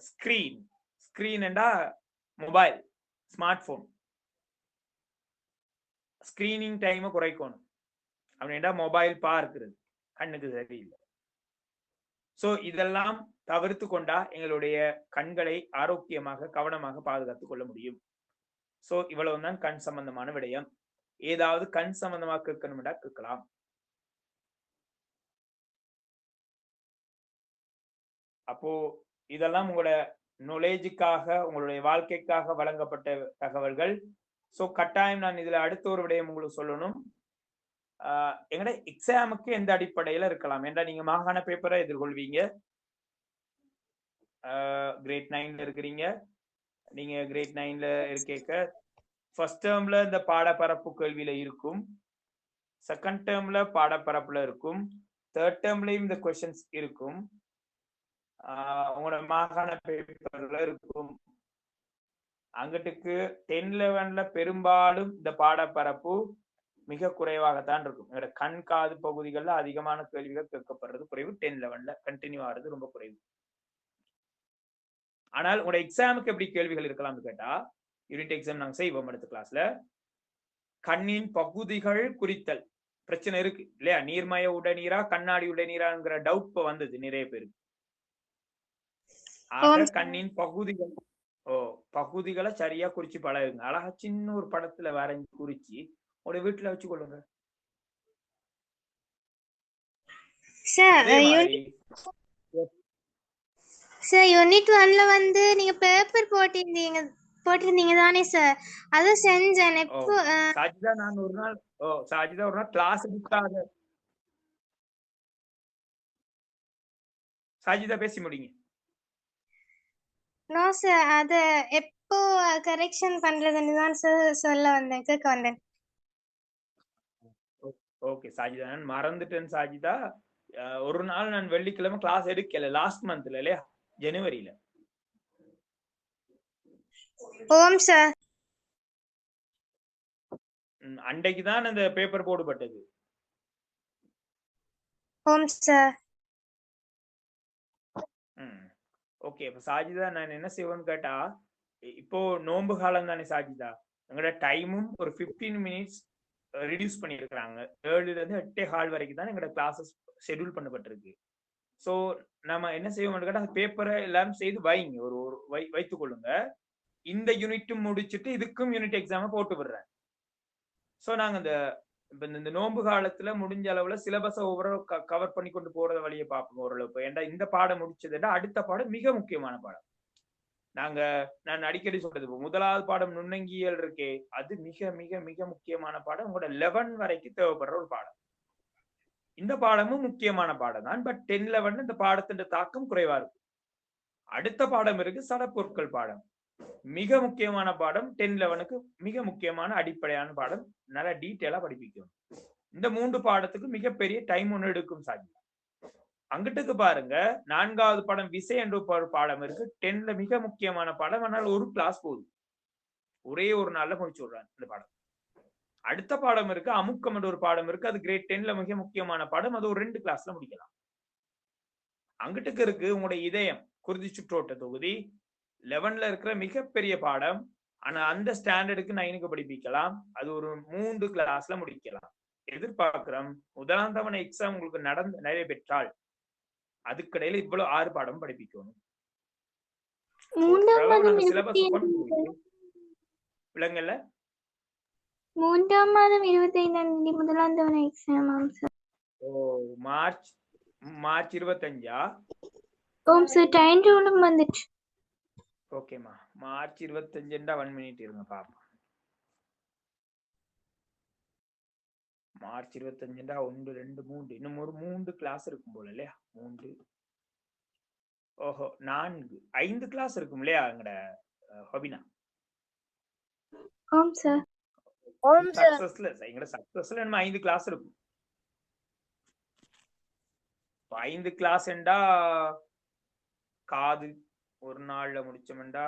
ஸ்கிரீன் என்றா மொபைல், ஸ்மார்ட் போன் ஸ்கிரீனிங் டைமை குறைக்கணும். அப்படின்னா மொபைல் பார்க்கிறது கண்ணுக்கு சரியில்லை. சோ இதெல்லாம் தவிர்த்து கொண்டா எங்களுடைய கண்களை ஆரோக்கியமாக கவனமாக பாதுகாத்துக் கொள்ள முடியும். சோ இவ்வளவுதான் கண் சம்பந்தமான விடயம். ஏதாவது கண் சம்பந்தமாக கேட்கணும்டா கேட்கலாம். அப்போ இதெல்லாம் உங்களோட நாலேஜுக்காக, உங்களுடைய வாழ்க்கைக்காக வழங்கப்பட்ட தகவல்கள். சோ கட்டாயம் நான் இதுல அடுத்த ஒரு விடயம் உங்களுக்கு சொல்லணும். எங்கட எக்ஸாமுக்கு எந்த அடிப்படையில இருக்கலாம் என்றா, நீங்க மாகாண பேப்பரை எதிர்கொள்வீங்க. கிரேட் 9ல இருக்கிறீங்க. நீங்க கிரேட் 9ல இருக்க ஃபர்ஸ்ட் டேர்ம்ல இந்த பாடப்பரப்பு கேள்வியில இருக்கும், செகண்ட் டேர்ம்ல பாடப்பரப்புல இருக்கும், தேர்ட் டேர்ம்லயும் இந்த கொஸ்டின்ஸ் இருக்கும், உங்களோட மாகாண பேப்பர்ல இருக்கும். அங்கிட்டுக்கு 10-11ல பெரும்பாலும் இந்த பாடப்பரப்பு மிக குறைவாகத்தான் இருக்கும். எங்களோட கண் காது பகுதிகள்ல அதிகமான கேள்விகள் கேட்கப்படுறது குறைவு. 10-11ல கண்டினியூ ஆகிறது ரொம்ப குறைவு. ஆனால் உங்களோட எக்ஸாமுக்கு எப்படி கேள்விகள் இருக்கலாம்னு கேட்டா, யூனிட் எக்ஸாம் நாங்க செய்வோம் அடுத்த கிளாஸ்ல. கண்ணின் பகுதிகள் குறித்தல் பிரச்சனை இருக்கு இல்லையா? நீர்மய உடனீரா கண்ணாடி உடனீராங்கிற டவுட் இப்ப வந்தது நிறைய பேருக்கு. ஆக கண்ணின் பகுதிகளை சரியா குறிச்சு பழகுங்க. அழகா சின்ன ஒரு படத்துல வரைஞ்சு குறிச்சு உடைய வீட்டுல வச்சு கொள்ளுங்க. சார் யூனிட் 1ல வந்து நீங்க பேப்பர் போட்டிருந்தீங்க தானே சார்? அது செஞ்சேன். எப்போ சாஜிதா நான் ஒரு நாள் கிளாஸ் எடுக்காத. சாஜிதா பேசி முடிங்க. நோ சார், அத எப்போ கரெக்ஷன் பண்றதுன்னு தான் சார் சொல்ல வந்தேன், கேட்க வந்தேன். ஓகே சாஜிதா, நான் மறந்துட்டேன் சாஜிதா. ஒரு நாள் நான் வெள்ளிக்கிழமை கிளாஸ் எடுக்கல, லாஸ்ட் மந்த்ல இல்லையா, ஜனவரியில. ஓம் சார். அன்றைக்கு தான் அந்த பேப்பர் போடப்பட்டது. ஓம் சார். ஓகே, இப்ப சாஜிதா நான் என்ன செய்வேன்னு கேட்டா, இப்போ நோன்பு காலம் தானே சாஜிதா, எங்களோட டைமும் ஒரு 15 மினிட்ஸ் ரிடியூஸ் பண்ணிருக்கிறாங்க. 7ல இருந்து 8:15 வரைக்கும் தான் எங்களோட கிளாஸஸ் ஷெட்யூல் பண்ணப்பட்டிருக்கு. சோ நம்ம என்ன செய்வோம்னு கேட்டா, அந்த பேப்பரை எல்லாரும் செய்து வைங்க, வைத்துக் கொள்ளுங்க. இந்த யூனிட்டும் முடிச்சுட்டு இதுக்கும் யூனிட் எக்ஸாம போட்டு விடுறேன். சோ நாங்க இந்த நோன்பு காலத்துல முடிஞ்ச அளவுல சிலபஸை ஓவரால் கவர் பண்ணி கொண்டு போறத வழியை பார்ப்போம் ஓரளவுக்கு. ஏன்டா இந்த பாடம் முடிச்சதுடா அடுத்த பாடம் மிக முக்கியமான பாடம். நான் அடிக்கடி சொல்றது முதலாவது பாடம் நுண்ணங்கியல் இருக்கே, அது மிக மிக மிக முக்கியமான பாடம். உங்களோட 11 வரைக்கும் தேவைப்படுற ஒரு பாடம். இந்த பாடமும் முக்கியமான பாடம் தான். பட் 10, 11 இந்த பாடத்தின் தாக்கம் குறைவா இருக்கும். அடுத்த பாடம் இருக்கு சடப்பொருட்கள் பாடம், மிக முக்கியமான பாடம். 10, 11க்கு மிக முக்கியமான அடிப்படையான பாடம். நல்லா டீட்டெயிலா படிப்பிக்கும். இந்த 3 பாடத்துக்கு மிகப்பெரிய டைம் ஒன்று எடுக்கும் சாட்சி. அங்கிட்டுக்கு பாருங்க, 4வது பாடம் விசை என்ற ஒரு பாடம் இருக்கு. 10ல மிக முக்கியமான பாடம். ஆனால் ஒரு கிளாஸ் போதும், ஒரே ஒரு நாள்ல முடிச்சு விடுறாங்க இந்த பாடம். அடுத்த பாடம் இருக்கு அமுக்கம் என்ற ஒரு பாடம் இருக்கு. அது கிரேட் 10ல மிக முக்கியமான பாடம். அது ஒரு 2 கிளாஸ்ல முடிக்கலாம். அங்கிட்டுக்கு இருக்கு உங்களுடைய இதயம் குருதி சுற்றோட்ட தொகுதி, 11ல இருக்கிற மிகப்பெரிய பாடம். ஆனா அந்த ஸ்டாண்டர்டுக்கு 9க்கு படிப்பிக்கலாம். அது ஒரு 3 கிளாஸ்ல முடிக்கலாம். எதிர்பார்க்கிறோம் முதலாம் தவணை எக்ஸாம் உங்களுக்கு நிறைய பெற்றால் அதுக்கிடையில இவ்வளவு 6 பாடம் படிப்பிக்கணும். சிலபஸ் பிள்ளைங்கள்ல 3ஆம் மாதம் 25ஆம் தேதி முதலாம் தவணை எக்ஸாம் சார். மார்ச் 25ஆ? ஓம் சார், டைம் டேபிளும் வந்துச்சு. ஓகேமா, மார்ச் 25 1 மினிட் இருங்க பாப்போம். மார்ச் 25 1 2 3 இன்னும் ஒரு 3 கிளாஸ் இருக்கும் போல இல்லையா? 3 ஓஹோ 4 5 கிளாஸ் இருக்கும் இல்லையா எங்கட ஹபினா? ஓம் சார். எங்கட சக்சஸ்ல நம்ம 5 கிளாஸ் இருக்கும். 5 கிளாஸ் என்றா காது ஒரு நாள்ல முடிச்சோம்டா,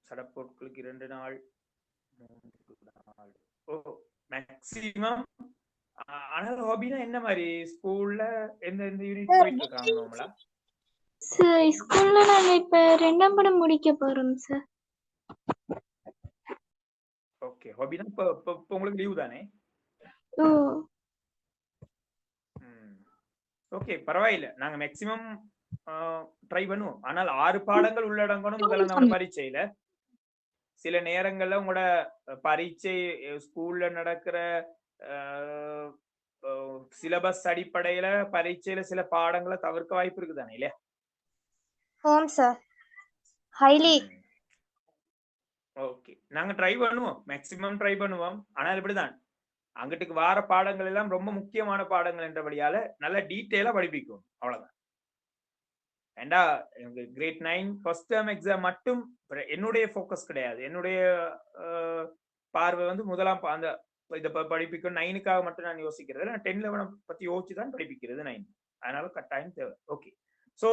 சடப்பொருட்களுக்கு 2 நாள் 3 நாள் மேக்ஸிமம். ஆனால் ஹாபினா என்ன மாதிரி ஸ்கூல்ல எந்த யூனிட் போயிட்டு இருக்காங்க நார்மலா? சார் ஸ்கூல்ல நாங்க இப்ப 2ஆம் பாடம் முடிக்க போறோம் சார். ஓகே, ஹாபினா இப்ப உங்களுக்கு லீவ் தானே? ஓ ஓகே, பரவாயில்ல. நாங்க மேக்ஸிமம் ட்ரை பண்ணுவோம். ஆனால் 6 பாடங்கள் உள்ளடங்கணும் முதல்ல நம்ம பரீட்சையில. சில நேரங்கள்ல உங்களோட பரீட்சை ஸ்கூல்ல நடக்கிற சிலபஸ் அடிப்படையில பரீட்சையில சில பாடங்களை தவிர்க்க வாய்ப்பு இருக்குதானே இல்லையா? ஓம் சார், ஹைலி. ஓகே, நாங்க ட்ரை பண்ணுவோம், மேக்ஸிமம் ட்ரை பண்ணுவோம். ஆனால் இப்படிதான் அங்கிட்டுக்கு வார பாடங்கள் எல்லாம் ரொம்ப முக்கியமான பாடங்கள் என்றபடியால நல்ல டீட்டெயிலா படிப்பிக்கும். அவ்வளவுதான். ஏண்டா எனக்கு கிரேட் 9 ஃபர்ஸ்ட் டேர்ம் எக்ஸாம் மட்டும் என்னுடைய ஃபோக்கஸ் கிடையாது. என்னுடைய பார்வை வந்து முதலாம் அந்த இதை படிப்பிக்கும் 9க்காக மட்டும் நான் யோசிக்கிறது. நான் 10, 11 பத்தி யோசிச்சு தான் படிப்பிக்கிறது 9. அதனால கட்டாயம் தேவை. ஓகே, சோ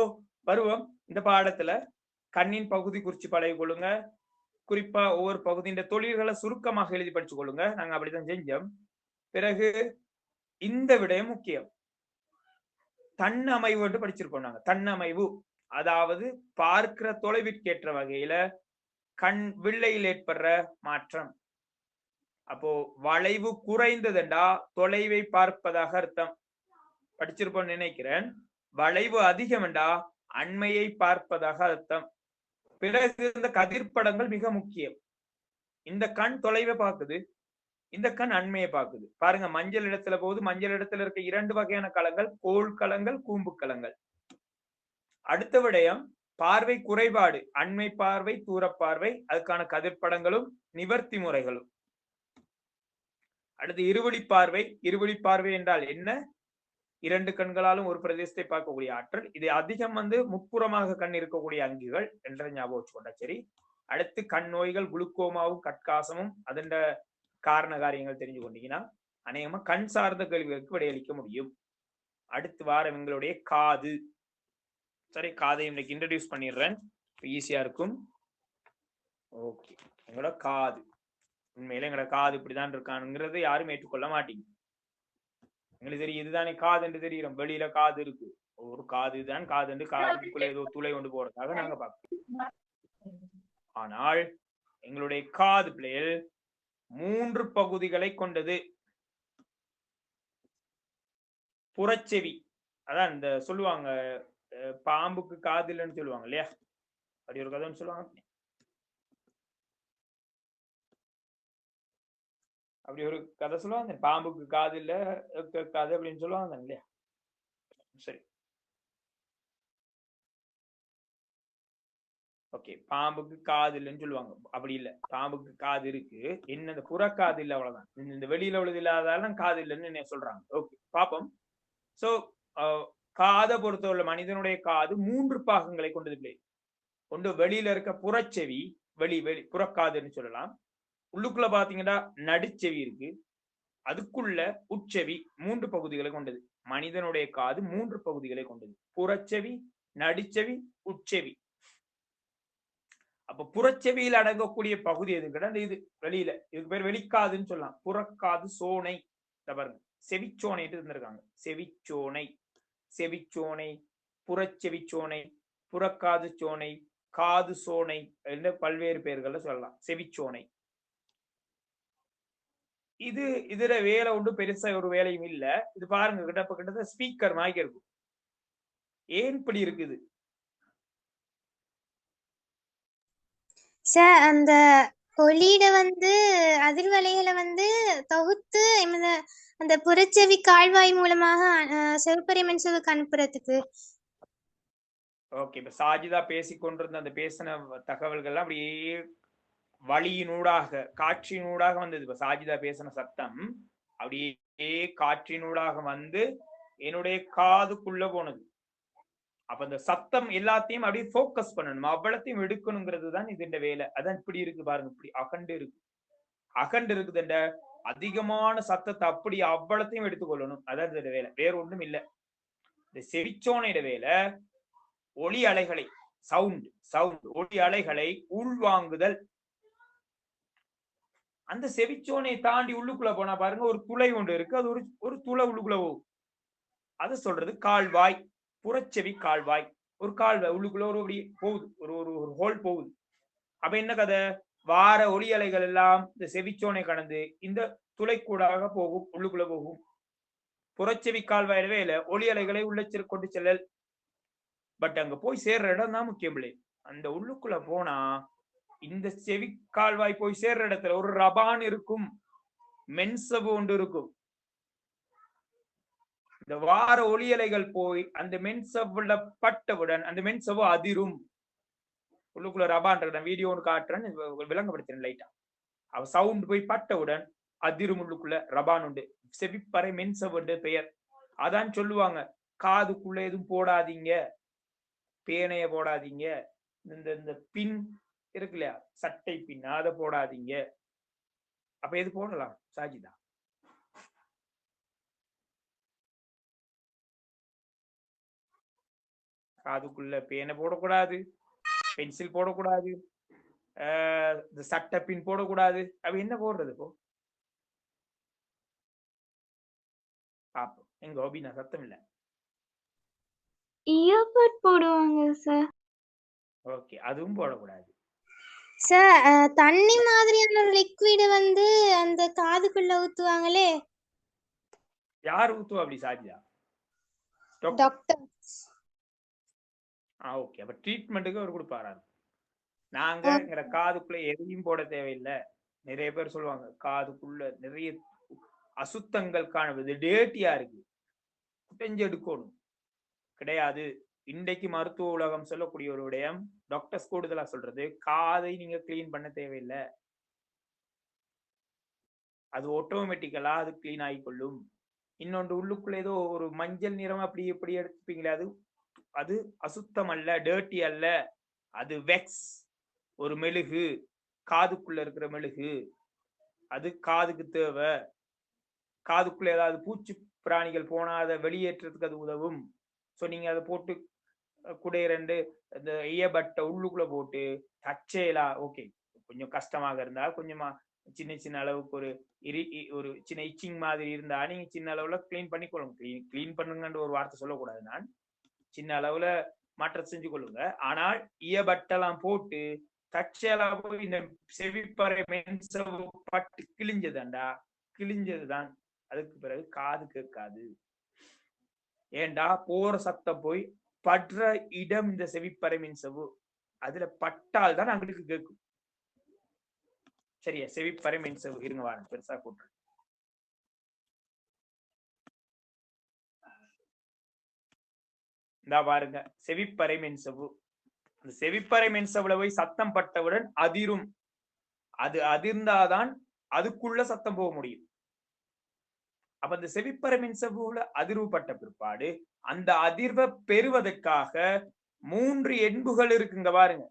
வருவோம். இந்த பாடத்துல கண்ணின் பகுதி குறிச்சு பழகி கொள்ளுங்க. குறிப்பா ஒவ்வொரு பகுதியின் தொழில்களை சுருக்கமாக எழுதி படிச்சு கொள்ளுங்க. நாங்க அப்படித்தான் செஞ்சோம். பிறகு இந்த விடயம் முக்கியம், தன்னமைவு என்று படிச்சிருக்கோம் நாங்க. தன்னமைவு அதாவது பார்க்கிற தொலைவிற்கேற்ற வகையில கண் வில்லையில் ஏற்படுற மாற்றம். அப்போ வளைவு குறைந்ததுண்டா தொலைவை பார்ப்பதாக அர்த்தம். படிச்சிருப்போம் நினைக்கிறேன். வளைவு அதிகம்டா அண்மையை பார்ப்பதாக அர்த்தம். பிறகு இந்த கதிர்படங்கள் மிக முக்கியம். இந்த கண் தொலைவை பார்க்குது, இந்த கண் அண்மையை பார்க்குது. பாருங்க, மஞ்சள் இடத்துல போகுது. மஞ்சள் இடத்துல இருக்க 2 வகையான களங்கள், கோள் களங்கள், கூம்பு களங்கள். அடுத்த விடயம் பார்வை குறைபாடு, அண்மை பார்வை, தூரப்பார்வை, அதுக்கான கதிர்படங்களும் நிவர்த்தி முறைகளும். அடுத்து இருவழி பார்வை. இருவழி பார்வை என்றால் என்ன? 2 கண்களாலும் ஒரு பிரதேசத்தை பார்க்கக்கூடிய ஆற்றல். இது அதிகம் முப்புறமாக கண் இருக்கக்கூடிய அங்கிகள் என்ற ஞாபகம் வச்சுக்கொண்டா சரி. அடுத்து கண் நோய்கள், குளுக்கோமாவும் கட்காசமும் அதன் காரண காரியங்கள் தெரிஞ்சு கொண்டீங்கன்னா அநேகமா கண் சார்ந்த கேள்விகளுக்கு விடையளிக்க முடியும். அடுத்து வாரம் எங்களுடைய காது. சரி, காதை இன்னைக்கு இன்ட்ரடியூஸ் பண்ணிடுறேன், ஈஸியா இருக்கும். ஓகே, எங்களோட காது. உண்மையில எங்களோட காது இப்படிதான் இருக்கானுங்கிறது யாரும் ஏற்றுக்கொள்ள மாட்டீங்க. எங்களுக்கு தெரியும் இதுதானே காது என்று தெரியும். வெளியில காது இருக்கு, ஒரு காது தான் காது என்று காதுக்குள்ள ஏதோ துளை கொண்டு போறதுக்காக நாங்க பார்ப்போம். ஆனால் எங்களுடைய காது பிள்ளைகள் 3 பகுதிகளை கொண்டது. புறச்செவி, அதான் இந்த சொல்லுவாங்க பாம்புக்கு காது இல்லைன்னு சொல்லுவாங்க இல்லையா? அப்படி ஒரு கதை சொல்லுவாங்க. அப்படி ஒரு கதை சொல்லுவாங்க, பாம்புக்கு காது இல்ல காது அப்படின்னு சொல்லுவாங்க இல்லையா? சரி, ஓகே, பாம்புக்கு காது இல்லைன்னு சொல்லுவாங்க. அப்படி இல்லை, பாம்புக்கு காது இருக்கு, என்ன இந்த புறக்காது இல்லை, அவ்வளவுதான். இந்த வெளியில உள்ளது இல்லாதாலும் காது இல்லைன்னு என்ன சொல்றாங்க. ஓகே, பாப்போம். சோ காதை பொறுத்தவரை மனிதனுடைய காது 3 பாகங்களை கொண்டது பிள்ளை. ஒன்று வெளியில இருக்க புறச்செவி, வெளி புறக்காதுன்னு சொல்லலாம். உள்ளுக்குள்ள பாத்தீங்கன்னா நடுச்செவி இருக்கு, அதுக்குள்ள உட்செவி. 3 பகுதிகளை கொண்டது. மனிதனுடைய காது 3 பகுதிகளை கொண்டது: புறச்செவி, நடுச்செவி, உட்செவி. அப்ப புறச்செவியில் அடங்கக்கூடிய பகுதி எது கிடையாது, இது வெளியில. இதுக்கு பேர் வெளிக்காதுன்னு சொல்லலாம். புறக்காது சோனை, பாருங்க, செவிச்சோனை இருந்திருக்காங்க. செவிச்சோனை, செவிச்சோனை, புறச்செவிச்சோனை, புறக்காது சோனை, காது சோனை என்று பல்வேறு பெயர்கள்ல சொல்லலாம். செவிச்சோனை இது. இதுல வேலை உண்டு, பெருசா ஒரு வேலையும் இல்ல. இது பாருங்க, கிட்டத்தட்ட ஸ்பீக்கர் மாதிரி இருக்கும். ஏன் இப்படி இருக்குது? சார் அந்த ஒலியிட வந்து அதிர்வலைகளை வந்து தொகுத்து அந்த புறச்செவி கால்வாய் மூலமாக செவிப்பறை மென்சவுக்கு அனுப்புறதுக்கு. ஓகே, இப்ப சாஜிதா பேசிக்கொண்டிருந்த அந்த பேசின தகவல்கள்லாம் அப்படியே வழியினூடாக, காற்றினூடாக வந்தது. இப்ப சாஜிதா பேசின சத்தம் அப்படியே காற்றினூடாக வந்து என்னுடைய காதுக்குள்ள போனது. அப்ப அந்த சத்தம் எல்லாத்தையும் அப்படியே போக்கஸ் பண்ணணும், அவ்வளத்தையும் எடுக்கணுங்கிறது தான் இது வேலை. அதான் இப்படி இருக்கு பாருங்க, இப்படி அகண்டு இருக்கு, அகண்டு இருக்குதுண்ட அதிகமான சத்தத்தை அப்படி அவ்வளத்தையும் எடுத்துக்கொள்ளணும். அதான் இந்த வேலை, வேற ஒன்றும் இல்லை. இந்த செவிச்சோனையோட வேலை ஒளி அலைகளை, சவுண்ட் ஒளி அலைகளை உள்வாங்குதல். அந்த செவிச்சோனை தாண்டி உள்ளுக்குள்ள போனா பாருங்க, ஒரு துளை ஒன்று இருக்கு, அது ஒரு துளை உள்ளுக்குள்ள போகும். அதை சொல்றது கால்வாய், புறச்செவி கால்வாய். ஒரு கால்வாய் உள்ளுக்குள்ள ஒரு அப்படி போகுது, ஒரு ஹோல் போகுது. அப்ப என்ன கதை, வார ஒளி அலைகள் எல்லாம் இந்த செவிச்சோனை கடந்து இந்த துளைக்கூடாக போகும், உள்ளுக்குள்ள போகும். புறச்செவி கால்வாயில வேலை ஒளி அலைகளை உள்ள கொண்டு செல்லல். பட் அங்க போய் சேர்ற இடம் தான் முக்கியம் இல்லை. அந்த உள்ளுக்குள்ள போனா இந்த செவி கால்வாய் போய் சேர்ற இடத்துல ஒரு ரபான் இருக்கும், மென்சவு ஒன்று இருக்கும். இந்த வார ஒளி அலைகள் போய் அந்த மென்சவுல பட்டவுடன் அந்த மென்சவு அதிரும். உள்ளுக்குள்ள ரபான் வீடியோ ஒன்று காட்டுறேன், விளங்கப்படுத்துறேன் லைட்டா. அவ சவுண்ட் போய் பட்டவுடன் அதிரும், உள்ளுக்குள்ள ரபான் உண்டு. செவிப்பறை மென்சவு பெயர். அதான் சொல்லுவாங்க, காதுக்குள்ள எதுவும் போடாதீங்க, பேனைய போடாதீங்க, இந்த பின் இருக்கு இல்லையா, சட்டை பின், அதை போடாதீங்க. அப்ப எது போடலாம் சாஜிதா? காதுக்குள்ள பேனை போடக்கூடாது, பென்சில் போடக்கூடாது, இந்த சட்டை பின் போடக்கூடாது. அப்ப என்ன போடுறது இப்போ? பாப்போம். எங்க ஹோபினா சத்தம் இல்ல. இயர்பட் போடுவாங்க சார். ஓகே, அதுவும் போடக்கூடாது சார். தண்ணி மாதிரியான ஒரு லிக்விட் வந்து அந்த காதுக்குள்ள ஊத்துவாங்களே, யார் ஊத்துவா அப்படி சாஜிதா? டாக்டர். ஓகே, அப்ப ட்ரீட்மெண்ட்டுக்கு அவர் கொடுப்பாரு. நாங்க எங்க காதுக்குள்ள எதையும் போட தேவையில்லை. நிறைய பேர் சொல்லுவாங்க காதுக்குள்ள நிறைய அசுத்தங்கள் காணுவது, டேட்டியா இருக்கு, குட்டஞ்சு எடுக்கணும். கிடையாது. இன்றைக்கு மருத்துவ உலகம் சொல்லக்கூடிய ஒரு விடயம், டாக்டர்ஸ் கூடுதலா சொல்றது, காதை நீங்க கிளீன் பண்ண தேவையில்லை, அது ஆட்டோமேட்டிக்கலா அது கிளீன் ஆகிக்கொள்ளும். இன்னொன்று, உள்ளுக்குள்ள ஏதோ ஒரு மஞ்சள் நிறம் அப்படி எப்படி எடுத்துப்பீங்களே, அது அசுத்தம் அல்ல, டேர்ட்டி அல்ல, அது வெக்ஸ், ஒரு மெழுகு, காதுக்குள்ள இருக்கிற மெழுகு. அது காதுக்கு தேவை. காதுக்குள்ள ஏதாவது பூச்சி பிராணிகள் போனா அதை வெளியேற்றதுக்கு அது உதவும். ஸோ நீங்க அதை போட்டு குடைய 2 இந்த இயபட்டை உள்ளுக்குள்ள போட்டு தச்சேலா. ஓகே, கொஞ்சம் கஷ்டமாக இருந்தா கொஞ்சமா சின்ன அளவுக்கு ஒரு சின்ன இச்சிங் மாதிரி இருந்தா நீங்க சின்ன அளவுல கிளீன் பண்ணி கொள்ளுங்க. கிளீன் பண்ணுங்கன்ற ஒரு வார்த்தை சொல்லக்கூடாது, நான் சின்ன அளவுல மாற்றம் செஞ்சு கொள்ளுங்க. ஆனால் இயபட்டெல்லாம் போட்டு தச்சேலா போய் இந்த செவிப்பறை மென்சவு பட்டு கிழிஞ்சதுண்டா, கிழிஞ்சதுதான். அதுக்கு பிறகு காது கேட்காது. ஏண்டா, போற சத்தம் போய் படுற இடம் இந்த செவிப்பறை மென்சவு, அதுல பட்டால் தான் அங்களுக்கு கேட்கும். சரியா? செவிப்பறை மென்சவு. இருங்க வாரம் பெருசா கூட்டுறேன். இந்த பாருங்க, செவிப்பறை மென்சவு அந்த செவிப்பறை மென்சவ்வுல போய் சத்தம் பட்டவுடன் அதிரும். அது அதிர்ந்தாதான் அதுக்குள்ள சத்தம் போக முடியும். அப்ப அந்த செவிப்பறை மென்சவ்வுல அதிர்வுபட்ட பிற்பாடு அந்த அதிர்வை பெறுவதற்காக 3 எண்புகள் இருக்குங்க பாருங்க.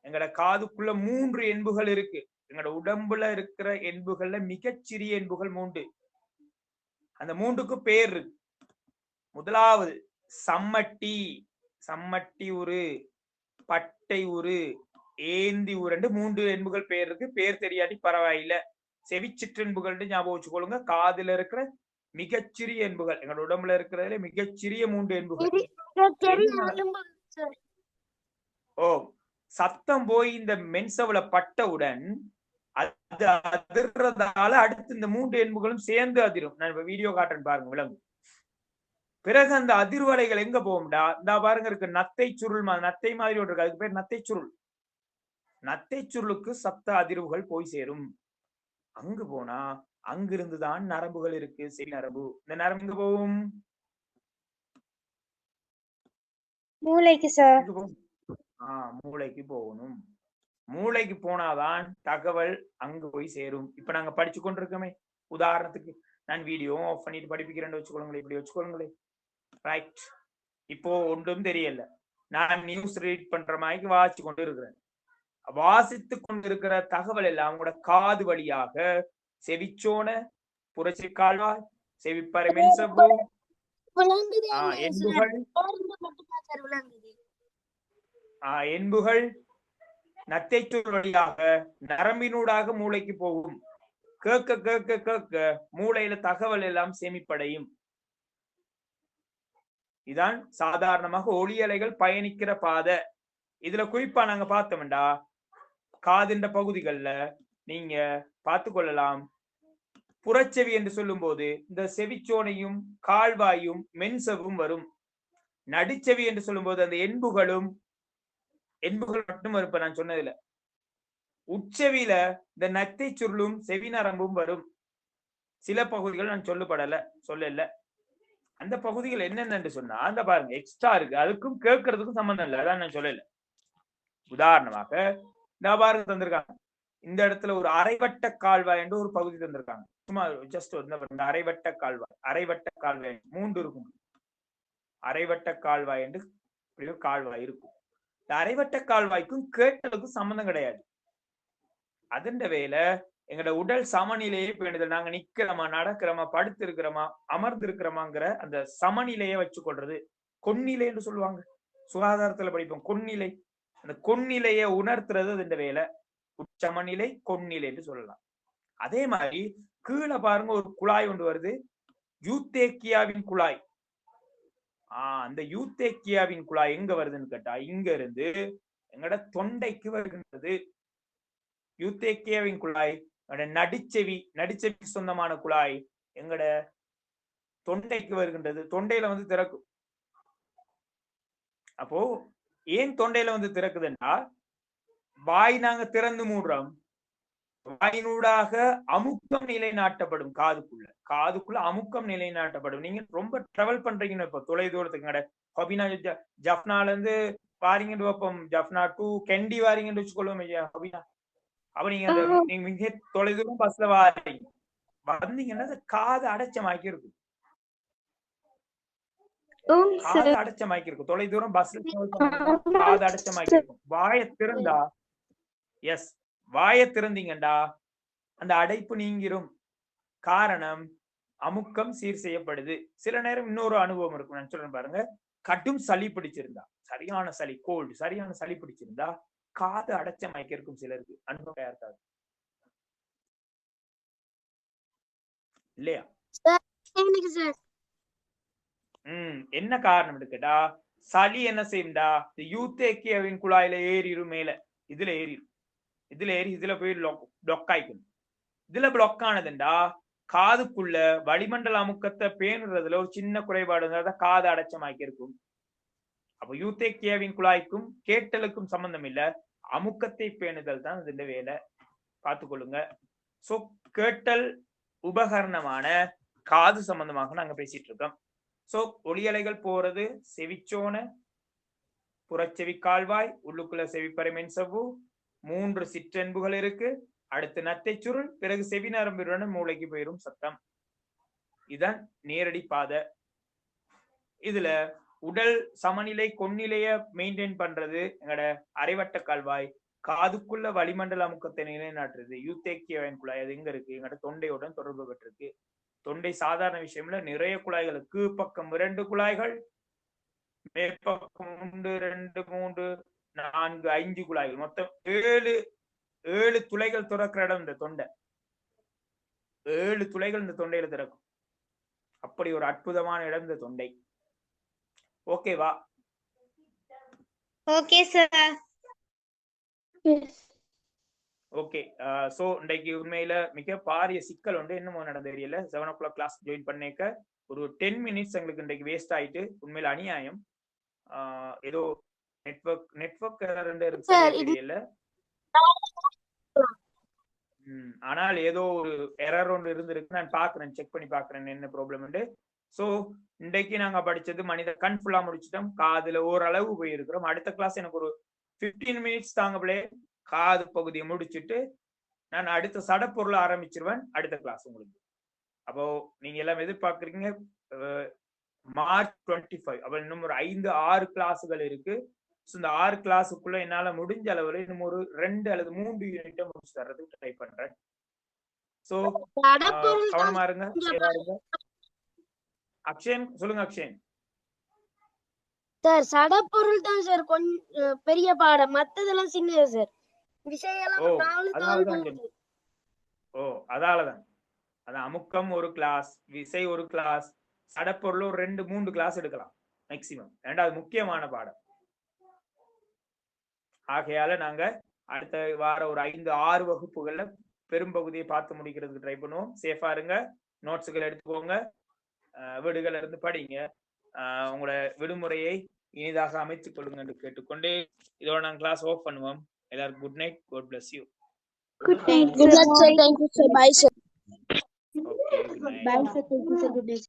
எங்கட காதுக்குள்ள 3 எண்புகள் இருக்கு. எங்கட உடம்புல இருக்கிற எண்புகள்ல மிகச்சிறிய எண்புகள் 3. அந்த 3க்கு பேர் இருக்கு. முதலாவது சம்மட்டி, சம்மட்டி உரு, பட்டை உரு, ஏந்தி உருண்டு 3 எண்புகள் பேர் இருக்கு. பேர் தெரியாட்டி பரவாயில்ல. செவிச்சிற்றென்புகள் ஞாபகம் வச்சுக்கொள்ளுங்க. காதுல இருக்கிற மிகச்சிறிய எண்புகள், எங்களோட உடம்புல இருக்கிறதுல மிகச்சிறிய 3 எண்புகள். ஓ, சத்தம் போய் இந்த மென்சவுல பட்டவுடன் அது அதிர்றதால அடுத்து இந்த 3 எண்புகளும் சேர்ந்து அதிரும். நான் இப்ப வீடியோ காட்டுறேன் பாருங்க, விலங்கு. பிறகு அந்த அதிர்வலைகள் எங்க போகும்டா, இந்த பாருங்க இருக்கு நத்தை சுருள், நத்தை மாதிரி ஒன்று இருக்கு, அதுக்கு பேர் நத்தை சுருள். நத்தை சுருளுக்கு சப்த அதிர்வுகள் போய் சேரும். அங்கு போனா அங்கிருந்துதான் நரம்புகள் இருக்கு, செவி நரம்பு. இந்த நரம்பு போகும் மூளைக்கு சார். மூளைக்கு போகணும். மூளைக்கு போனாதான் தகவல் அங்கு போய் சேரும். இப்ப நாங்க படிச்சு கொண்டிருக்கோமே, உதாரணத்துக்கு நான் வீடியோ ஆஃப் பண்ணிட்டு படிப்பிக்கிறேன்னு வச்சுக்கொள்ளுங்களேன், இப்படி வச்சுக்கொள்ளுங்களேன். ரைட், இப்போ ஒன்றும் தெரியல, நான் நியூஸ் ரீட் பண்ற மாதிரி வாசிச்சு கொண்டு இருக்கிறேன். வாசித்து கொண்டிருக்கிற தகவல் எல்லாம் அவங்களோட காது வழியாக செவிச்சோன, புரட்சி கால்வாய், செவிப்பறை மென்சவ்வு, எண்புகள், எண்புகள் நத்தைச்சூர் வழியாக நரம்பினூடாக மூளைக்கு போகும். கேட்க கேட்க கேட்க மூளையில தகவல் எல்லாம் சேமிப்படையும். இதான் சாதாரணமாக ஒளி அலைகள் பயணிக்கிற பாதை. இதுல குறிப்பா நாங்க பார்த்தோம்டா, காதின்ற பகுதிகள்ல நீங்க பார்த்து கொள்ளலாம். புறச்செவி என்று சொல்லும் போது இந்த செவிச்சோனையும் கால்வாயும் மென்சவும் வரும். நடுச்செவி என்று சொல்லும் போது அந்த எண்புகள் மட்டும் வரும். இப்ப நான் சொன்னதுல உட்செவியில இந்த நத்தை சுருளும் செவி நரம்பும் வரும். சில பகுதிகள் நான் சொல்லல. அந்த பகுதிகள் என்னென்னு சொன்னா அந்த பாருங்க எக்ஸ்ட்ரா இருக்கு, அதுக்கும் கேட்கறதுக்கும் சம்பந்தம் இல்லை, அதான் நான் சொல்லல. உதாரணமாக இந்த பாருங்க தந்திருக்காங்க, இந்த இடத்துல ஒரு அரைவட்ட கால்வாய் என்று ஒரு பகுதி தந்திருக்காங்க. சும்மா ஜஸ்ட் அரைவட்ட கால்வாய் 3 இருக்கும். அரைவட்ட கால்வாய் என்று கால்வாய் இருக்கும். இந்த அரைவட்ட கால்வாய்க்கும் கேட்டலுக்கும் சம்பந்தம் கிடையாது. அதன் வேலை எங்களோட உடல் சமநிலையை பேணுதல். நாங்க நிக்கிறோமா, நடக்கிறோமா, படுத்து இருக்கிறோமா, அமர்ந்து இருக்கிறோமாங்கிற அந்த சமநிலையை வச்சு கொள்றது கொன்னிலை என்று சொல்லுவாங்க. சுகாதாரத்துல படிப்போம் கொன்னிலை. அந்த கொன்னிலையை உணர்த்துறது இந்த வேலை. உச்சமநிலை, கொன்னிலை என்று சொல்லலாம். அதே மாதிரி கீழே பாருங்க ஒரு குழாய் ஒன்று வருது, யூத்தேக்கியாவின் குழாய். அந்த யூத்தேக்கியாவின் குழாய் எங்க வருதுன்னு கேட்டா இங்க இருந்து எங்கட தொண்டைக்கு வருகின்றது. யூத்தேக்கியாவின் குழாய் நடுச்செவிக்கு சொந்தமான குழாய் எங்கட தொண்டைக்கு வருகின்றது. தொண்டையில வந்து திறக்கும். அப்போ ஏன் தொண்டையில வந்து திறக்குதுன்னா, வாய் நாங்க திறந்து மூடுறோம், வாயினூடாக அமுக்கம் நிலைநாட்டப்படும். காதுக்குள்ள அமுக்கம் நிலைநாட்டப்படும். நீங்க ரொம்ப டிராவல் பண்றீங்கன்னு இப்ப தொலை தூரத்துக்கு ஹொபினா ஜப்னால இருந்து வாரீங்கன்னு வைப்போம், ஜப்னா டு கெண்டி வாரீங்கன்னு வச்சுக்கொள்வோம் ஹொபினா. அப்ப நீங்க மிக தொலைதூரம் பஸ்ல வாரீங்க, வந்தீங்கன்னா காது அடைச்சமாக்கி இருக்கும். காது அடைச்சமாக்கி இருக்கும். தொலைதூரம் பஸ்ல காது அடைச்சமாக்கி இருக்கும். வாயை திறந்தீங்கண்டா அந்த அடைப்பு நீங்கிரும். காரணம் அமுக்கம் சீர் செய்யப்படுது. சில நேரம் இன்னொரு அனுபவம் இருக்கும், நான் சொல்றேன் பாருங்க. கடும் சளி பிடிச்சிருந்தா, சரியான சளி, கோல்டு, சரியான சளி பிடிச்சிருந்தா காது அடைச்ச மயக்க இருக்கும் சிலருக்கு. அனுபவம் இருக்காது இல்லையா? என்ன காரணம் கேட்டா, சளி என்ன செய்யும்டா, யூத்தேக்கியாவின் குழாயில ஏறிடும். மேல இதுல ஏறி இதுல போய் பிளாக் ஆயிக்கும். இதுல பிளாக் ஆனதுண்டா காதுக்குள்ள வளிமண்டல அமுக்கத்தை பேணுறதுல ஒரு சின்ன குறைபாடு இருந்தா காது அடைச்சமாக்கி இருக்கும். அப்ப யூத்தேக்கியாவின் குழாய்க்கும் கேட்டலுக்கும் சம்பந்தம் இல்ல, அமுக்கத்தை பேணுதல் தான் இந்த வேலை. பார்த்துக்கொள்ளுங்க. சோ கேட்டல் உபகரணமான காது சம்பந்தமாக நாங்க பேசிட்டு இருக்கோம். சோ ஒளியலைகள் போறது செவிச்சோன, புறச்செவி கால்வாய், உள்ளுக்குள்ள செவிப்பறை மென்சவ்வு, 3 சிற்றென்புகள் இருக்கு. அடுத்து நத்தை சுருள், பிறகு செவி நரம்பினுடன் மூளைக்கு போயிரும் சத்தம். இதான் நேரடி பாதை. இதுல உடல் சமநிலை கொன்னிலைய மெயின்டைன் பண்றது எங்கட அரைவட்ட கால்வாய், காதுக்குள்ள வளிமண்டல அமுக்கத்தை நிலைநாட்டுறது யூத்தேக்கிய குழாய். அது எங்க இருக்கு? எங்கட தொண்டையுடன் தொடர்பு பெற்றிருக்கு. தொண்டை சாதாரண விஷயம்ல, நிறைய குழாய்கள், கீழ்ப்பக்கம் 2 குழாய்கள், மேற்பக்கம் 1 2 3 4 5 குழாய்கள், மொத்தம் 7 துளைகள் திறக்கிற இடம் இந்த தொண்டை. 7 துளைகள் இந்த தொண்டையில திறக்கும். அப்படி ஒரு அற்புதமான இடம் இந்த தொண்டை. ஓகேவா? Okay sir. ஓகே. சோ இன்றைக்கு உண்மையில மிக பாரிய சிக்கல் உண்டு. இன்னமும் நடந்த தெரியல. 7 o'clock கிளாஸ் ஜாயின் பண்ணிக்க ஒரு 10 minutes எங்களுக்கு இன்றைக்கு வேஸ்ட் ஆயிட்டு, உண்மையில அநியாயம். ஏதோ நெட்வொர்க் தெரியல. ஆனால் ஏதோ ஒரு எரர் ஒன்று இருந்திருக்கு. நான் பாக்குறேன், செக் பண்ணி பாக்குறேன் என்ன ப்ராப்ளம். சோ இன்றைக்கு நாங்க படிச்சது மனித கண் ஃபுல்லா முடிச்சிட்டோம். காதுல ஓரளவு போயிருக்கிறோம். அடுத்த கிளாஸ் எனக்கு ஒரு 15 minutes தாங்கங்களே. காது பகுதியை முடிச்சுட்டு நான் அடுத்த சடப்பொருளை ஆரம்பிச்சிருவேன் அடுத்த கிளாஸ் உங்களுக்கு. அப்போ நீங்க எல்லாம் எதிர்பார்க்குறீங்க March 25. அப்ப இன்னும் ஒரு 5-6 கிளாஸுகள் இருக்கு. இந்த 6 கிளாஸுக்குள்ள என்னால முடிஞ்ச அளவுல இன்னும் ஒரு 2 அல்லது 3 யூனிட்டை முடிச்சு தர்றதுக்கு ட்ரை பண்றேன். சோ கவனமா இருங்க. அக்ஷயன் சொல்லுங்க. அக்ஷயன் சார் சடப்பொருள் தான் சார் கொஞ்சம் பெரிய பாடம், மத்ததெல்லாம் சின்னது சார். விஷயம் அதாலதான் அதான் அமுக்கம் ஒரு கிளாஸ், விசை ஒரு கிளாஸ், சடப்பொருள் ஒரு 2-3 கிளாஸ் எடுக்கலாம் மேக்சிமம். ரெண்டாவது முக்கியமான பாடம். ஆகையால நாங்க அடுத்த வார ஒரு 5-6 வகுப்புகள்ல பெரும்பகுதியை பார்த்து முடிக்கிறதுக்கு ட்ரை பண்ணுவோம். சேஃபா இருங்க. நோட்ஸுகள் எடுத்துக்கோங்க. வீடுகள்ல இருந்து படிங்க. உங்களோட விடுமுறையை இனிதாக அமைத்துக் கொள்ளுங்க என்று கேட்டுக்கொண்டு இதோட நாங்க கிளாஸ் ஆஃப் பண்ணுவோம். எல்லாருக்கும் good night. God bless you. Good night sir. Thank you sir. Bye sir. Okay, good night. Bye sir. Thank you sir. Good night.